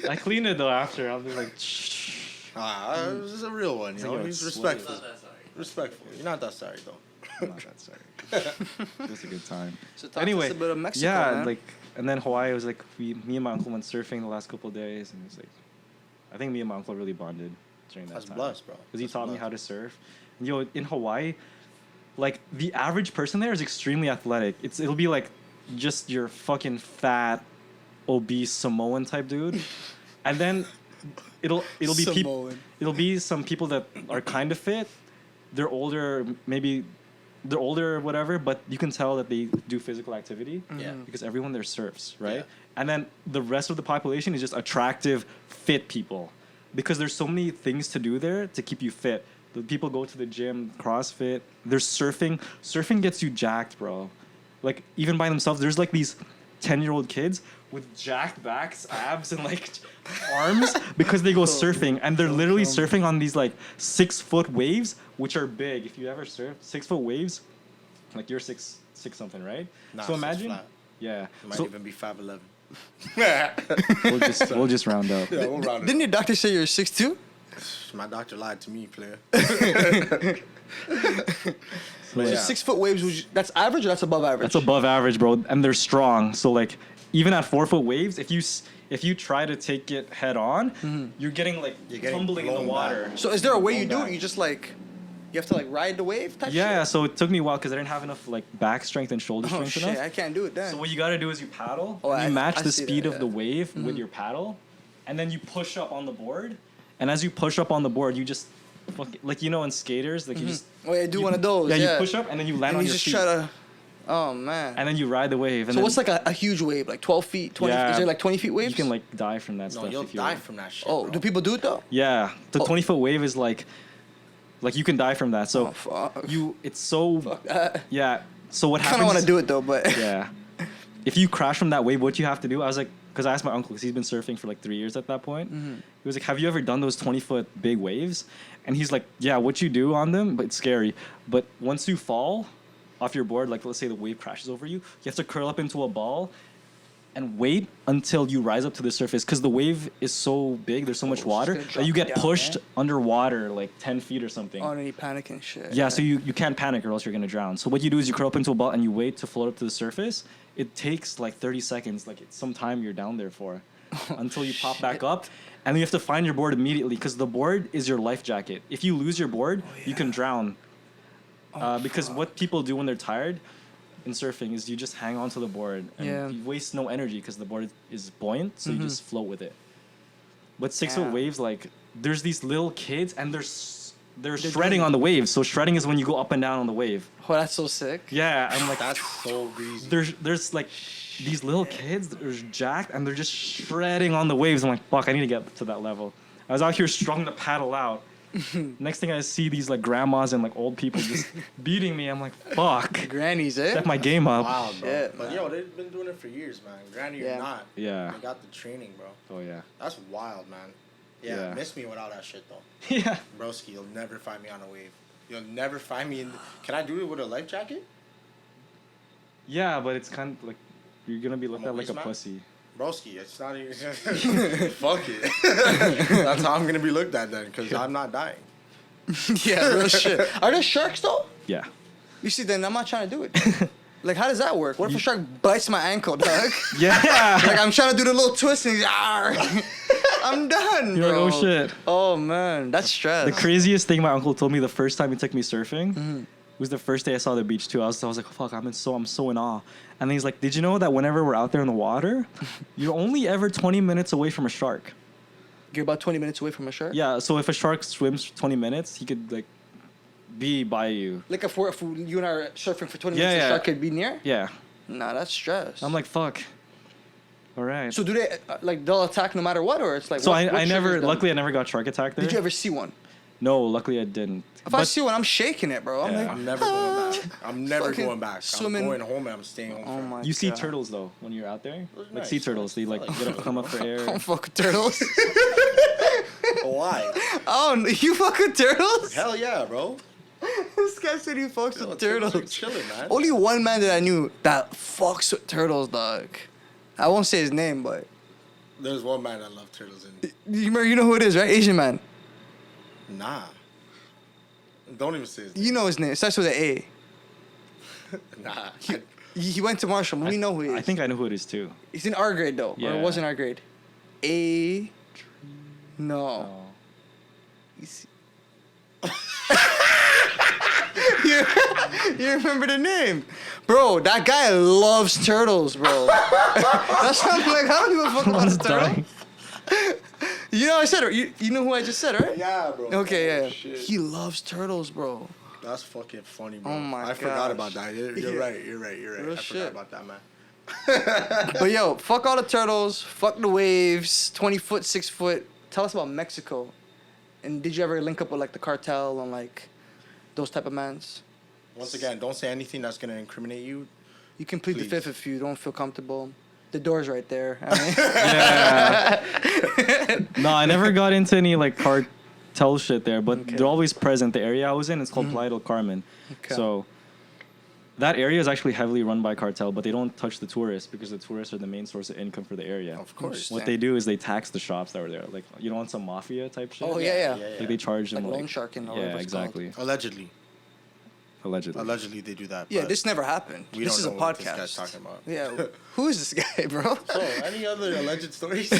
I cleaned it though after. I'll be like, This is a real one, you know. He's respectful. Not that sorry. Respectful. You're not that sorry though. I'm not that sorry. It was a good time. So talk Anyway, to us about Mexico, yeah, man. like, and then Hawaii was like, me and my uncle went surfing the last couple of days, and it was like, I think me and my uncle really bonded during that That's time. blessed, bro. Because he That's taught me blessed. how to surf. And, yo, in Hawaii, like, the average person there is extremely athletic. It'll be like just your fucking fat, obese Samoan type dude, and then it'll be people. Samoan. It'll be some people that are kind of fit. They're older, maybe they're older or whatever, but you can tell that they do physical activity. Yeah. Because everyone there surfs, right? Yeah. And then the rest of the population is just attractive, fit people. Because there's so many things to do there to keep you fit. The people go to the gym, CrossFit. There's surfing. Surfing gets you jacked, bro. Like, even by themselves, there's like these 10-year-old kids with jacked backs, abs, and like arms because they go surfing, and they're literally surfing on these like 6-foot waves, which are big. If you ever surf 6-foot waves, like you're six something, right? Nah, so 6 imagine, flat. yeah. You might So even be 5'11". we'll just round up. Yeah, we'll round it. Didn't your doctor say you're 6'2"? My doctor lied to me, player. So, yeah. 6-foot waves, that's average or that's above average? That's above average, bro, and they're strong. So like, even at 4-foot waves, if you try to take it head on, you're getting like You're getting tumbling in the blown water. back. So is there a way you do back. it? You just like, you have to like ride the wave type Yeah, shit? so it took me a while because I didn't have enough like back strength and shoulder Oh strength shit, enough. I can't do it then. So what you gotta do is you paddle. Oh, and you I match the see speed that, of the yeah. wave with your paddle, and then you push up on the board. And as you push up on the board, you just like in skaters, like you just Oh yeah, do one of those. yeah, Yeah, you push up and then you land and on you your just feet, try to, oh man. and then you ride the wave. And So then what's like a huge wave, like 12 feet, 20? Yeah. Is there like 20 feet waves? you can like die from that No, stuff. you'll if you die from that shit. Oh, bro. do people do it though? Yeah, the Oh. 20-foot wave is like you can die from that. So Oh, fuck. it's so yeah. So what I happens? kind of want to do it though, but Yeah. If you crash from that wave, what you have to do? I was like, because I asked my uncle, because he's been surfing for like 3 years at that point. He was like, "Have you ever done those 20-foot big waves?" And he's like, "Yeah, what you do on them, but it's scary. But once you fall off your board, like let's say the wave crashes over you, you have to curl up into a ball and wait until you rise up to the surface, because the wave is so big, there's so much it's water gonna that drop you you get down, pushed man. underwater like 10 feet or something." oh, any panic and shit. Yeah, so you can't panic or else you're gonna drown. So what you do is you curl up into a ball and you wait to float up to the surface. It takes like 30 seconds, like it's some time you're down there for, until you pop back up, and then you have to find your board immediately because the board is your life jacket. If you lose your board, you can drown. Because what people do when they're tired in surfing is you just hang onto the board and Yeah. you waste no energy because the board is buoyant, so you just float with it. But 6-foot Yeah. waves, like there's these little kids and they're shredding on the waves. So shredding is when you go up and down on the wave. Oh, that's so sick. Yeah, I'm like, That's so greasy. there's like these little kids that are jacked and they're just shredding on the waves. I'm like, fuck, I need to get to that level. I was out here strung to paddle out. Next thing I see these like grandmas and like old people just beating me. I'm like, fuck, Grannies, eh? step my game up. Wow, bro. Shit, But man. yo, they've been doing it for years, man. Granny Yeah. or not. Yeah. They got the training, bro. Oh yeah. That's wild, man. Yeah, Yeah. miss me without that shit though. Yeah. Broski, you'll never find me on a wave. You'll never find me in. Can I do it with a life jacket? Yeah, but it's kind of like you're gonna be looked I'm a at like a waste man? pussy. Broski, it's not even. Fuck it. That's how I'm gonna be looked at then, because I'm not dying. Yeah, real shit. Are there sharks though? Yeah. You see, then I'm not trying to do it. Like, how does that work? What if a shark bites my ankle, dog? Yeah. Like, I'm trying to do the little twist and he's, "Arr." I'm done, You're bro. like, oh shit. Oh, man. That's stress. The craziest thing my uncle told me the first time he took me surfing was the first day I saw the beach too. I was like, fuck, I'm so in awe. And then he's like, did you know that whenever we're out there in the water, you're only ever 20 minutes away from a shark? You're about 20 minutes away from a shark? Yeah, so if a shark swims 20 minutes, he could like be by you. Like, if you and I are surfing for 20 Yeah, minutes, yeah. the shark could be near? Yeah. Nah, that's stress. I'm like, fuck. All right. So do they, like, they'll attack no matter what, or it's like, So what I never, triggers them? luckily I never got shark attack there. Did you ever see one? No, luckily I didn't. If I see one, I'm shaking it, bro. I'm Yeah. like, I'm never going back. I'm never Fucking going back. swimming. I'm going home and I'm staying home. oh forever. my You see God. turtles though when you're out there, Those are like nice. sea turtles. They like get up, come up for I air. don't fuck with turtles. Why? Oh, you fuck with turtles? Hell yeah, bro. This guy said he fucks Yo, with turtles are turtles. chilling, man. Only one man that I knew that fucks with turtles, dog. I won't say his name, but There's one man that loved turtles and you know who it is, right? Asian man. nah. Don't even say his name. You know his name. It starts with an A. Nah. He went to Marshall. We know who he is. I think I know who it is too. He's in our grade though, or Yeah. it was in our grade. A. No. Oh. He's- you remember the name, bro? That guy loves turtles, bro. That's why I'm like, how do you fuck about Someone's a turtle? dying. You know I said it. You know who I just said, right? Yeah, bro. Okay, Oh, yeah. shit. He loves turtles, bro. That's fucking funny, bro. Oh my I forgot gosh. about that. You're Yeah. right. You're right. You're right. Real I shit. forgot about that, man. But yo, fuck all the turtles, fuck the waves, 20 foot, 6 foot. Tell us about Mexico. And did you ever link up with like the cartel and like those type of mans? Once again, don't say anything that's gonna incriminate you. You can plead the Please. fifth if you don't feel comfortable. The door's right there. I mean, Yeah. No, I never got into any like cartel shit there, but Okay. they're always present. The area I was in is called Playa del Carmen. Okay. So that area is actually heavily run by cartel, but they don't touch the tourists because the tourists are the main source of income for the area. Of course. What they do is they tax the shops that were there. Like, you don't want some mafia type shit? Oh, yeah. Like they charge them Like like loan sharking or yeah, whatever it's called. exactly. Allegedly. Allegedly. Allegedly, they do that. Yeah, but this never happened. we This don't is a know what podcast. this guy's talking about. Yeah. Who is this guy, bro? So, any other alleged stories?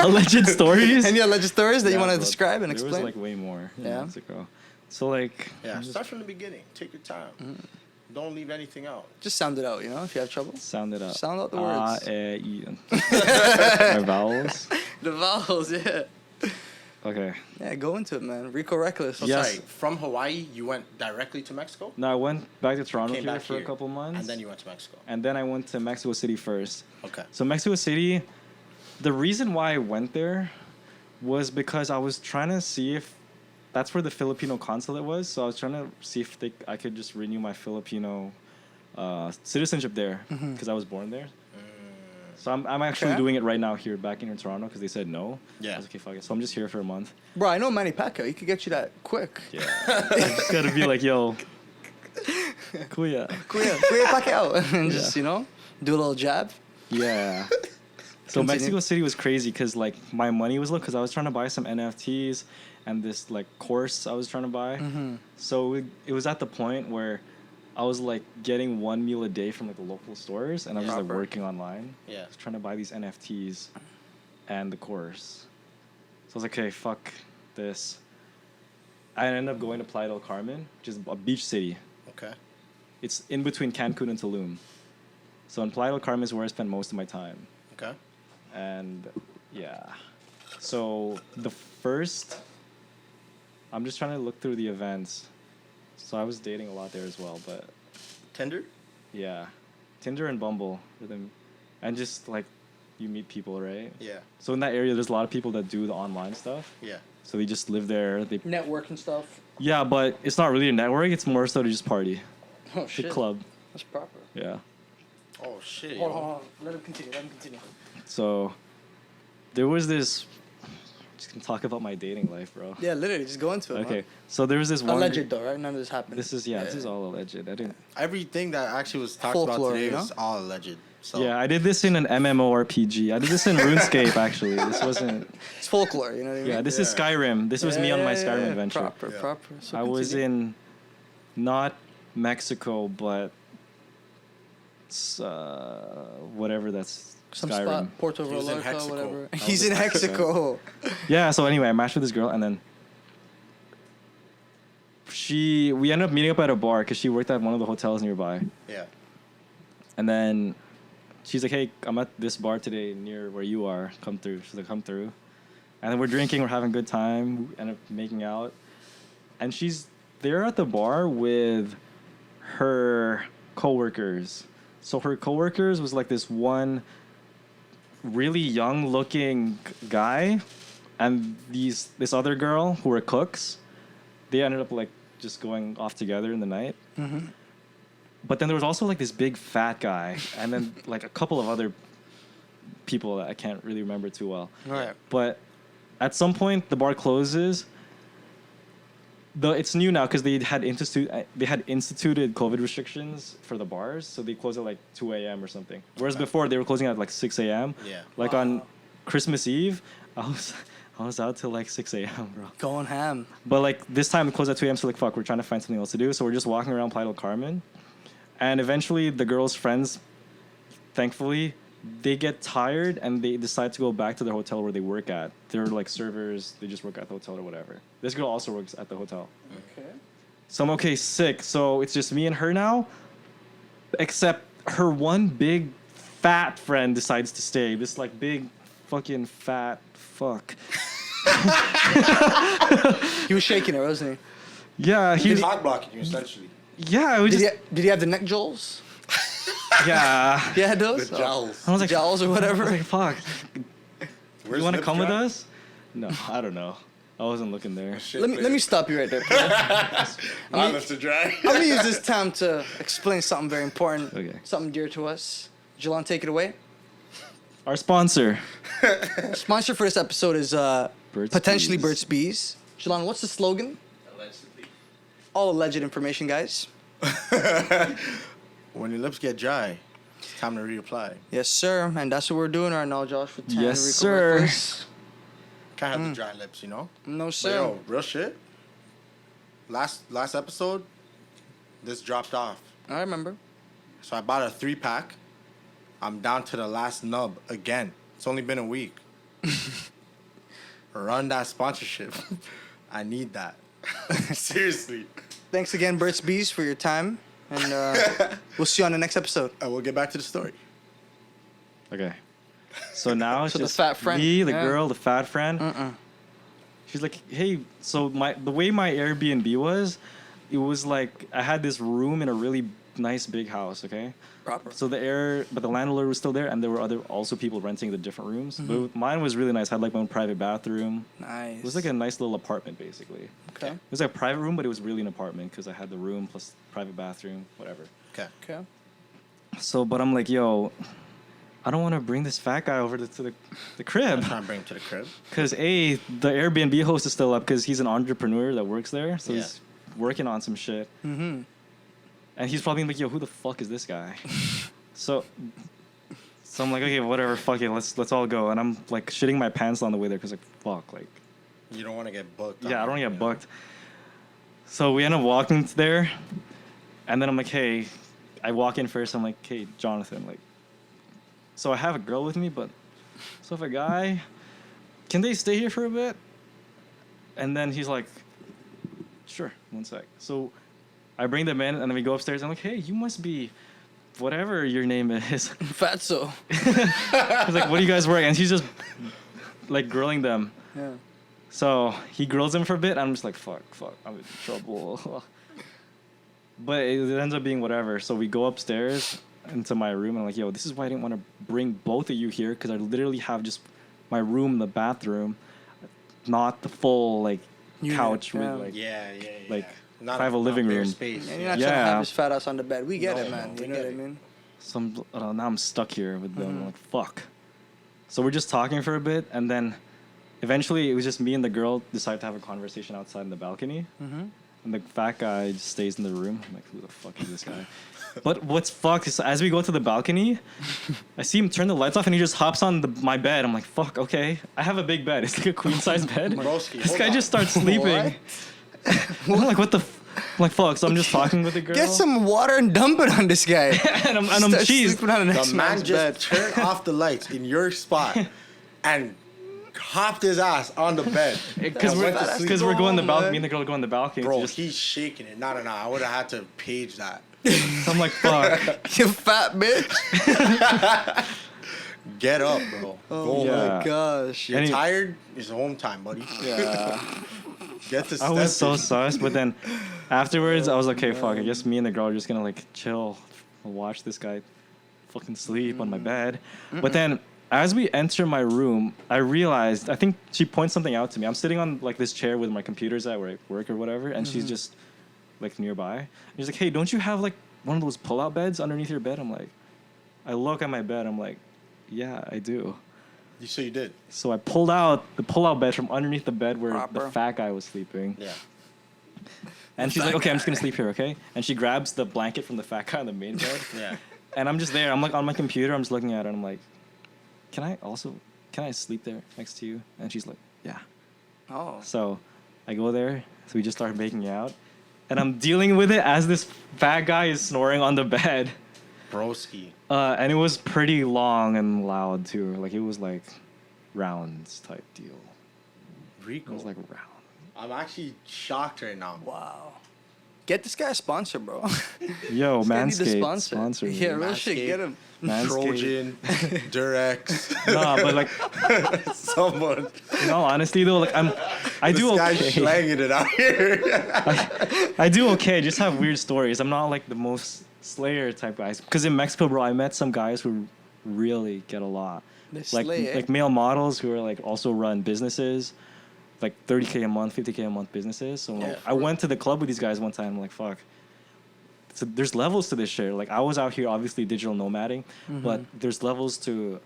Alleged stories? Any alleged stories that you Yeah, want to bro. describe and There explain? was like way more in Yeah? Mexico. So like Yeah, start from the beginning. Take your time. Mm-hmm. Don't leave anything out. Just sound it out, you know, if you have trouble. sound it out. Sound out the words. My vowels. The vowels, yeah. Okay. Yeah, go into it, man. Rico Reckless. So Yes. sorry, from Hawaii, you went directly to Mexico? No, I went back to Toronto Came here back for a here, couple months. And then you went to Mexico. And then I went to Mexico City first. Okay. So Mexico City, the reason why I went there was because I was trying to see if that's where the Filipino consulate was. So I was trying to see if I could just renew my Filipino citizenship there because I was born there. So I'm actually Okay. doing it right now here back in Toronto because they said no. Yeah. I was like, okay, fuck it. So I'm just here for a month. Bro, I know Manny Pacquiao. He could get you that quick. Yeah. I just gotta be like, yo, kuya. Kuya Pacquiao. And just, you know, do a little jab. Yeah. So Continue. Mexico City was crazy because like my money was low because I was trying to buy some NFTs and this like course I was trying to buy. So it was at the point where I was like getting one meal a day from like the local stores and I was just like Proper. working online. Yeah. I was trying to buy these NFTs and the course. So I was like, okay, fuck this. I ended up going to Playa del Carmen, which is a beach city. Okay. It's in between Cancun and Tulum. So in Playa del Carmen is where I spend most of my time. Okay. And yeah. So the first, I'm just trying to look through the events. So I was dating a lot there as well, but Tinder? yeah. Tinder and Bumble. And just like you meet people, right? Yeah. So in that area, there's a lot of people that do the online stuff. Yeah. So they just live there. Network and stuff. Yeah, but it's not really a network. It's more so to just party. Oh, The shit. club. That's proper. Yeah. Oh, shit. Hold on, yo. hold on. Let him continue. So there was this. Just gonna talk about my dating life, bro. Yeah, literally, just go into it. Okay. Man. So there was this one. Alleged though, right? None of this happened. This is this is all alleged. I didn't. Everything that actually was talked Folklore, about today you know? was all alleged. So Yeah, I did this in an MMORPG. I did this in RuneScape actually. This wasn't. It's folklore, you know what I mean? Yeah, this is Yeah. Skyrim. This was me on my Skyrim Yeah, adventure. Proper, Yeah. proper. So I was continue. in, not Mexico, but whatever that's some Skyrim. spot, Puerto He was in Vallarta, Hexaco. whatever. I He's was in in Hexaco. Yeah. So anyway, I matched with this girl, and then we ended up meeting up at a bar because she worked at one of the hotels nearby. yeah. And then she's like, hey, I'm at this bar today near where you are. Come through. She's like, come through. And then we're drinking. We're having a good time. We end up making out. And she's there at the bar with her coworkers. So her coworkers was like this one really young-looking guy and this other girl who were cooks. They ended up like just going off together in the night. But then there was also like this big fat guy, and then like a couple of other people that I can't really remember too well. Right. But at some point, the bar closes. It's new now because they had instituted COVID restrictions for the bars, so they close at like 2 a.m. or something. Whereas before they were closing at like 6 a.m. Yeah. Like on Christmas Eve, I was out till like 6 a.m. bro. Going ham. But like this time it closed at 2 a.m. So like fuck, we're trying to find something else to do. So we're just walking around Playa del Carmen, and eventually the girls' friends, thankfully, they get tired and they decide to go back to their hotel where they work at. They're like servers. They just work at the hotel or whatever. This girl also works at the hotel. Okay. So I'm okay, sick. So it's just me and her now, except her one big fat friend decides to stay. This like big fucking fat fuck. He was shaking it, wasn't Yeah, He's hot blocking you essentially. yeah, we he? just Did he have the neck jewels? yeah. Yeah, those. The jowls. I was like, Jowls or I was whatever. like, fuck. Where's You want to Nip come with Drop? us? No, I don't know. I wasn't looking there. Shit, Let me stop you right there. I left to dry. I'm gonna use this time to explain something very important. Okay. Something dear to us. Gilleon, take it away. Our sponsor. Sponsor for this episode is Burt's potentially Bees. Burt's Bees. Gilleon, what's the slogan? Allegedly. All alleged information, guys. When your lips get dry, it's time to reapply. Yes, sir. And that's what we're doing right now, Josh. With Tan Yes, Rico sir. Breakfast. Can't have the dry lips, you know? No, But sir. yo, real shit. Last episode, this dropped off. I remember. So I bought a 3-pack. I'm down to the last nub again. It's only been a week. Run that sponsorship. I need that. Seriously. Thanks again, Burt's Bees, for your time. And we'll see you on the next episode. I will get back to the story. Okay. So now it's So the just fat friend, me, the yeah. girl, the fat friend. She's like, hey, so the way my Airbnb was, it was like I had this room in a really nice big house, okay? Proper. So but the landlord was still there, and there were also people renting the different rooms. But mine was really nice. I had like my own private bathroom. Nice. It was like a nice little apartment, basically. Okay. It was like a private room, but it was really an apartment because I had the room plus private bathroom, whatever. Okay. Okay. So, but I'm like, yo, I don't want to bring this fat guy over to the crib. I'm trying to bring him to the crib. Because the Airbnb host is still up because he's an entrepreneur that works there. So Yeah. he's working on some shit. Mm-hmm. And he's probably like, yo, who the fuck is this guy? so I'm like, okay, whatever, fuck it, let's all go. And I'm like shitting my pants on the way there because like, fuck, like, You don't want to get booked. yeah, I don't get booked. So we end up walking there. And then I'm like, hey, I walk in first. I'm like, hey, Jonathan, like, so I have a girl with me, but so if a guy, can they stay here for a bit? And then he's like, sure, one sec. So I bring them in, and then we go upstairs. I'm like, hey, you must be whatever your name is. Fatso. He's like, what are you guys wearing? And he's just like grilling them. Yeah. So he grills them for a bit. And I'm just like, fuck, I'm in trouble. But it ends up being whatever. So we go upstairs into my room, and I'm like, yo, this is why I didn't want to bring both of you here, because I literally have just my room, the bathroom, not the full like Unit, couch yeah. with like Yeah. like Not I have a living bare room. Space. And you're not Yeah. trying to have his fat ass on the bed. We get No, it, man. no, We we get know it, it. man. Now I'm stuck here with them. I'm like, fuck. So we're just talking for a bit, and then eventually it was just me and the girl decided to have a conversation outside in the balcony. And the fat guy just stays in the room. I'm like, who the fuck is this guy? But what's fucked is as we go to the balcony, I see him turn the lights off, and he just hops on my bed. I'm like, fuck, okay. I have a big bed. It's like a queen size bed. Broski, This hold guy on. just starts sleeping. I'm like, what the? I'm like, fuck. So I'm just talking with the girl. Get some water and dump it on this guy. and I'm Start cheesed. sleeping on the next The man man's just bed. turned off the lights in your spot and hopped his ass on the bed. Because and went to sleep. we're going the Oh, balcony. man. Me and the girl go in the balcony. Bro, Just, he's shaking it. No. I would have had to page that. so I'm like, fuck. You fat bitch. Get up, bro. Oh Go Yeah. my gosh. You're Any- tired? It's home time, buddy. Yeah. Get to I was so stepping. sus, but then afterwards I was like, okay, fuck. I guess me and the girl are just gonna like chill, watch this guy fucking sleep on my bed. But then as we enter my room, I realized, I think she points something out to me. I'm sitting on like this chair with my computers at where I work or whatever, and she's just like nearby. And she's like, hey, don't you have like one of those pull-out beds underneath your bed? I'm like, I look at my bed. I'm like, yeah, I do. So you did. So I pulled out the pull-out bed from underneath the bed where Proper. the fat guy was sleeping. Yeah. And she's like, okay, I'm just gonna sleep here, okay? And she grabs the blanket from the fat guy on the main bed. Yeah. And I'm just there. I'm like on my computer. I'm just looking at it. And I'm like, can I sleep there next to you? And she's like, yeah. Oh. So I go there. So we just start making out. And I'm dealing with it as this fat guy is snoring on the bed. Broski. And it was pretty long and loud too. Like it was like rounds type deal. Rico. It was like round. I'm actually shocked right now. Wow. Get this guy a sponsor, bro. Yo, This guy need a Manscaped sponsor. me. Yeah, real shit. Get him. Manscaped. Trojan, Durex, Nah, but like, someone. no, honestly though, like I do This guy's okay. slanging it out here. I do okay. Just have weird stories. I'm not like the most Slayer type guys. Because in Mexico, bro, I met some guys who really get a lot. They Like slay, eh? like male models who are like also run businesses, like 30K a month, 50K a month businesses. So like, I went to the club with these guys one time. I'm like, fuck. So there's levels to this shit. Like I was out here obviously digital nomading, but there's levels to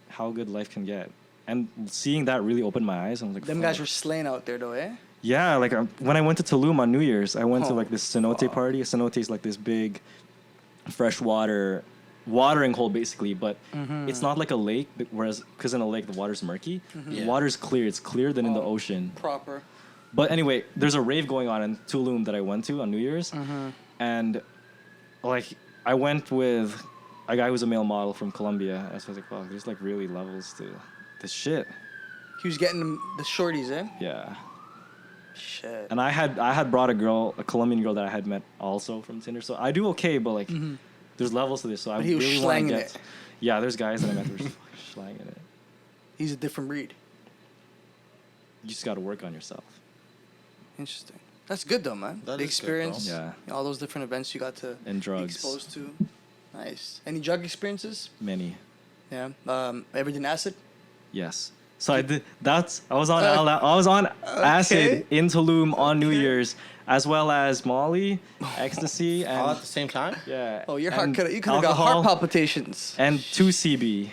how good life can get. And seeing that really opened my eyes. I was like, Them fuck. guys were slaying out there, though, eh? Yeah, like when I went to Tulum on New Year's, I went to Oh, like this cenote party. A cenote is like this big freshwater watering hole basically, but it's not like a lake. Whereas, because in a lake the water's murky, the water's clear. It's clearer than in the ocean. Proper. But anyway, there's a rave going on in Tulum that I went to on New Year's, and like I went with a guy who's a male model from Colombia. And so I was like, wow, there's like really levels to this shit. He was getting the shorties, eh? Yeah. Shit. And I had brought a Colombian girl that I had met also from Tinder. So I do okay, but like there's levels to this. So I But he was really want to slanging get. it. Yeah, there's guys that I met who were slanging it. He's a different breed. You just got to work on yourself. Interesting. That's good, though, man. That the is good, experience. bro. Yeah. All those different events you got to And be drugs. exposed to. Nice. Any drug experiences? Many. Yeah. Ever done acid? Yes. So I did. I was on acid in Tulum on New Okay. Year's, as well as Molly, ecstasy, All and at the same time? yeah. Oh, your heart and could have got heart alcohol palpitations. and 2CB.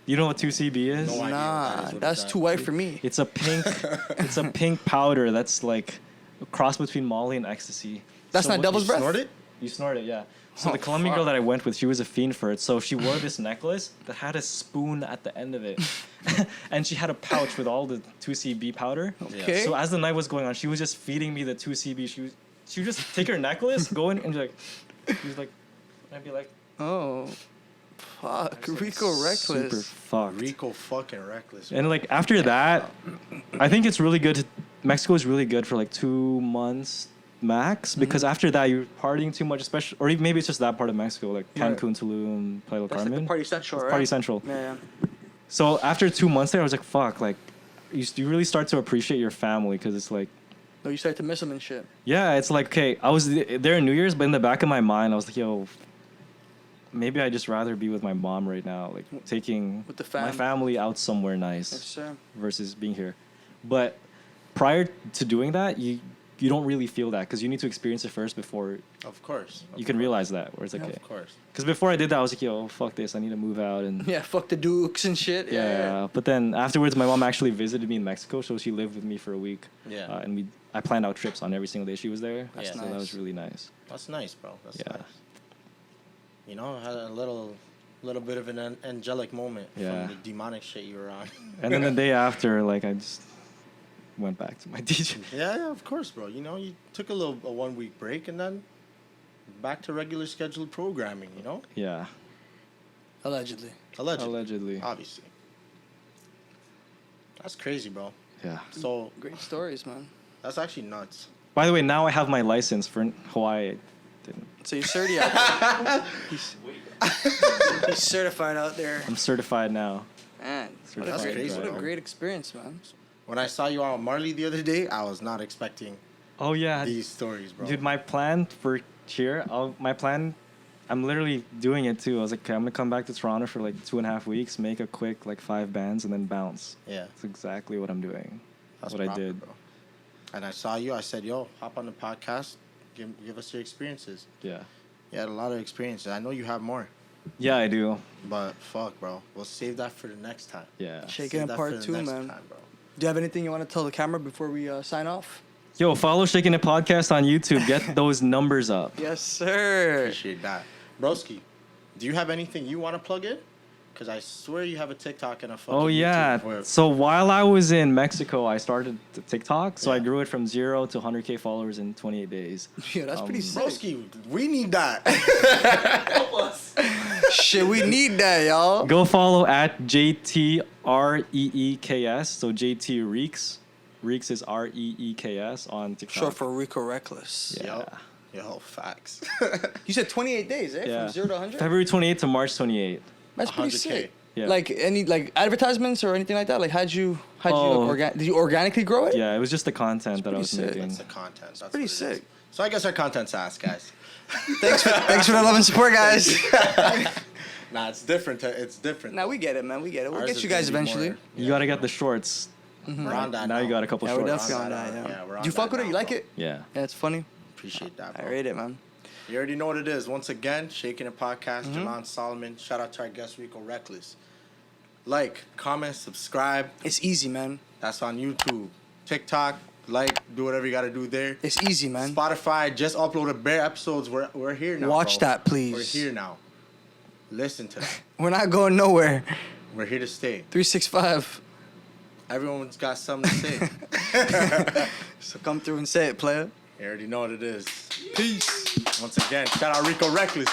You know what 2CB is? No idea what that Nah, is. What that's is that? too white for me. It's a pink. It's a pink powder that's like a cross between Molly and ecstasy. That's not what- devil's You breath. snort it? You snort it, yeah. So Oh, the Colombian girl fuck. that I went with, she was a fiend for it. So she wore this necklace that had a spoon at the end of it, and she had a pouch with all the 2CB powder. Okay. So as the night was going on, she was just feeding me the 2CB. She would just take her necklace, go in, and be like, she was like, and I'd be like, Oh, fuck. I was, like, Rico super reckless. fucked. Rico fucking reckless. And like after that, I think it's really good. Mexico is really good for like 2 months max, because after that you're partying too much, especially, or even maybe it's just that part of Mexico, like Right. Cancun, Tulum, Playa del That's like Carmen. the party central, right? Party central. Yeah. So after 2 months there, I was like, fuck, like you really start to appreciate your family, because it's like, No, you start to miss them and shit. yeah, it's like, okay, I was there in New Year's, but in the back of my mind, I was like, yo, maybe I'd just rather be with my mom right now, like taking With the my fam. family out somewhere nice Yes, sir. versus being here. But prior to doing that, you don't really feel that, because you need to experience it first before Of course. you can realize that. Where it's like, Yeah, okay. Of course. Because before I did that, I was like, yo, fuck this, I need to move out. And Yeah, fuck the dukes and shit. yeah. But then afterwards, my mom actually visited me in Mexico, so she lived with me for a week. Yeah. And I planned out trips on every single day she was there. That's so nice. that was really nice. That's nice, bro. That's Yeah. nice. You know, I had a little bit of an angelic moment Yeah. from the demonic shit you were on. And then the day after, like, I just went back to my DJ. Yeah, of course, bro. You know, you took a 1 week break and then back to regular scheduled programming, you know? Yeah. Allegedly. Allegedly. Obviously. That's crazy, bro. Yeah. So, Great stories, man. that's actually nuts. By the way, now I have my license for Hawaii. Didn't. So you're certified out there. He's certified out there. I'm certified now. Man, what That's a, crazy, what a bro. great experience, man. When I saw you out with Marley the other day, I was not expecting Oh, yeah. these stories, bro. Dude, my plan for here, I'm literally doing it too. I was like, okay, I'm gonna come back to Toronto for like 2.5 weeks, make a quick like 5 bands, and then bounce. Yeah. That's exactly what I'm doing. That's what I proper, did. bro. And I saw you. I said, yo, hop on the podcast. Give us your experiences. Yeah. You had a lot of experiences. I know you have more. Yeah, I do. But fuck, bro. We'll save that for the next time. Yeah. Shakin' Save and that part for the 2, next man. time, bro. Do you have anything you want to tell the camera before we sign off? Yo, follow Shakin' It Podcast on YouTube. Get those numbers up. Yes, sir. Appreciate that. Broski, do you have anything you want to plug in? Because I swear you have a TikTok and a fucking Oh yeah. YouTube where- So while I was in Mexico, I started the TikTok. So I grew it from 0 to 100K followers in 28 days. Yeah, that's pretty sick. Broski, we need that. Help us. Shit, we need that, y'all. Go follow at JTREEKS. So JT Reeks. Reeks is REEKS on TikTok. Short for Rico Reckless. Yeah. Yo, facts. You said 28 days, eh? Yeah. From 0 to 100? February 28th to March 28th. That's pretty 100K. sick. Yeah. Like any like advertisements or anything like that? Like how'd you Oh. did you organically grow it? Yeah, it was just the content that I pretty was sick. making. That's the content. That's pretty what it is. sick. So I guess our content's ass, guys. Thanks for the love and support, guys. Nah, it's different. It's different. Nah, we get it, man. We get it. We'll Ours get is you guys gonna be eventually. more- You gotta get the shorts. We're on that Now you got a couple Yeah, we're shorts. definitely on that, that, yeah. yeah, we're on Do you fuck that with it? You now, like bro. it? Yeah. Yeah, it's funny. Appreciate that, I bro. rate it, man. You already know what it is. Once again, Shakin' It Podcast, Gilleon and Solomon. Shout out to our guest, Rico Reckless. Like, comment, subscribe. It's easy, man. That's on YouTube. TikTok, like, do whatever you got to do there. It's easy, man. Spotify just uploaded bare episodes. We're here now. Watch bro. that, please. We're here now. Listen to that. We're not going nowhere. We're here to stay. 365. Everyone's got something to say. So come through and say it, player. You already know what it is. Peace. Once again, shout out Rico Reckless.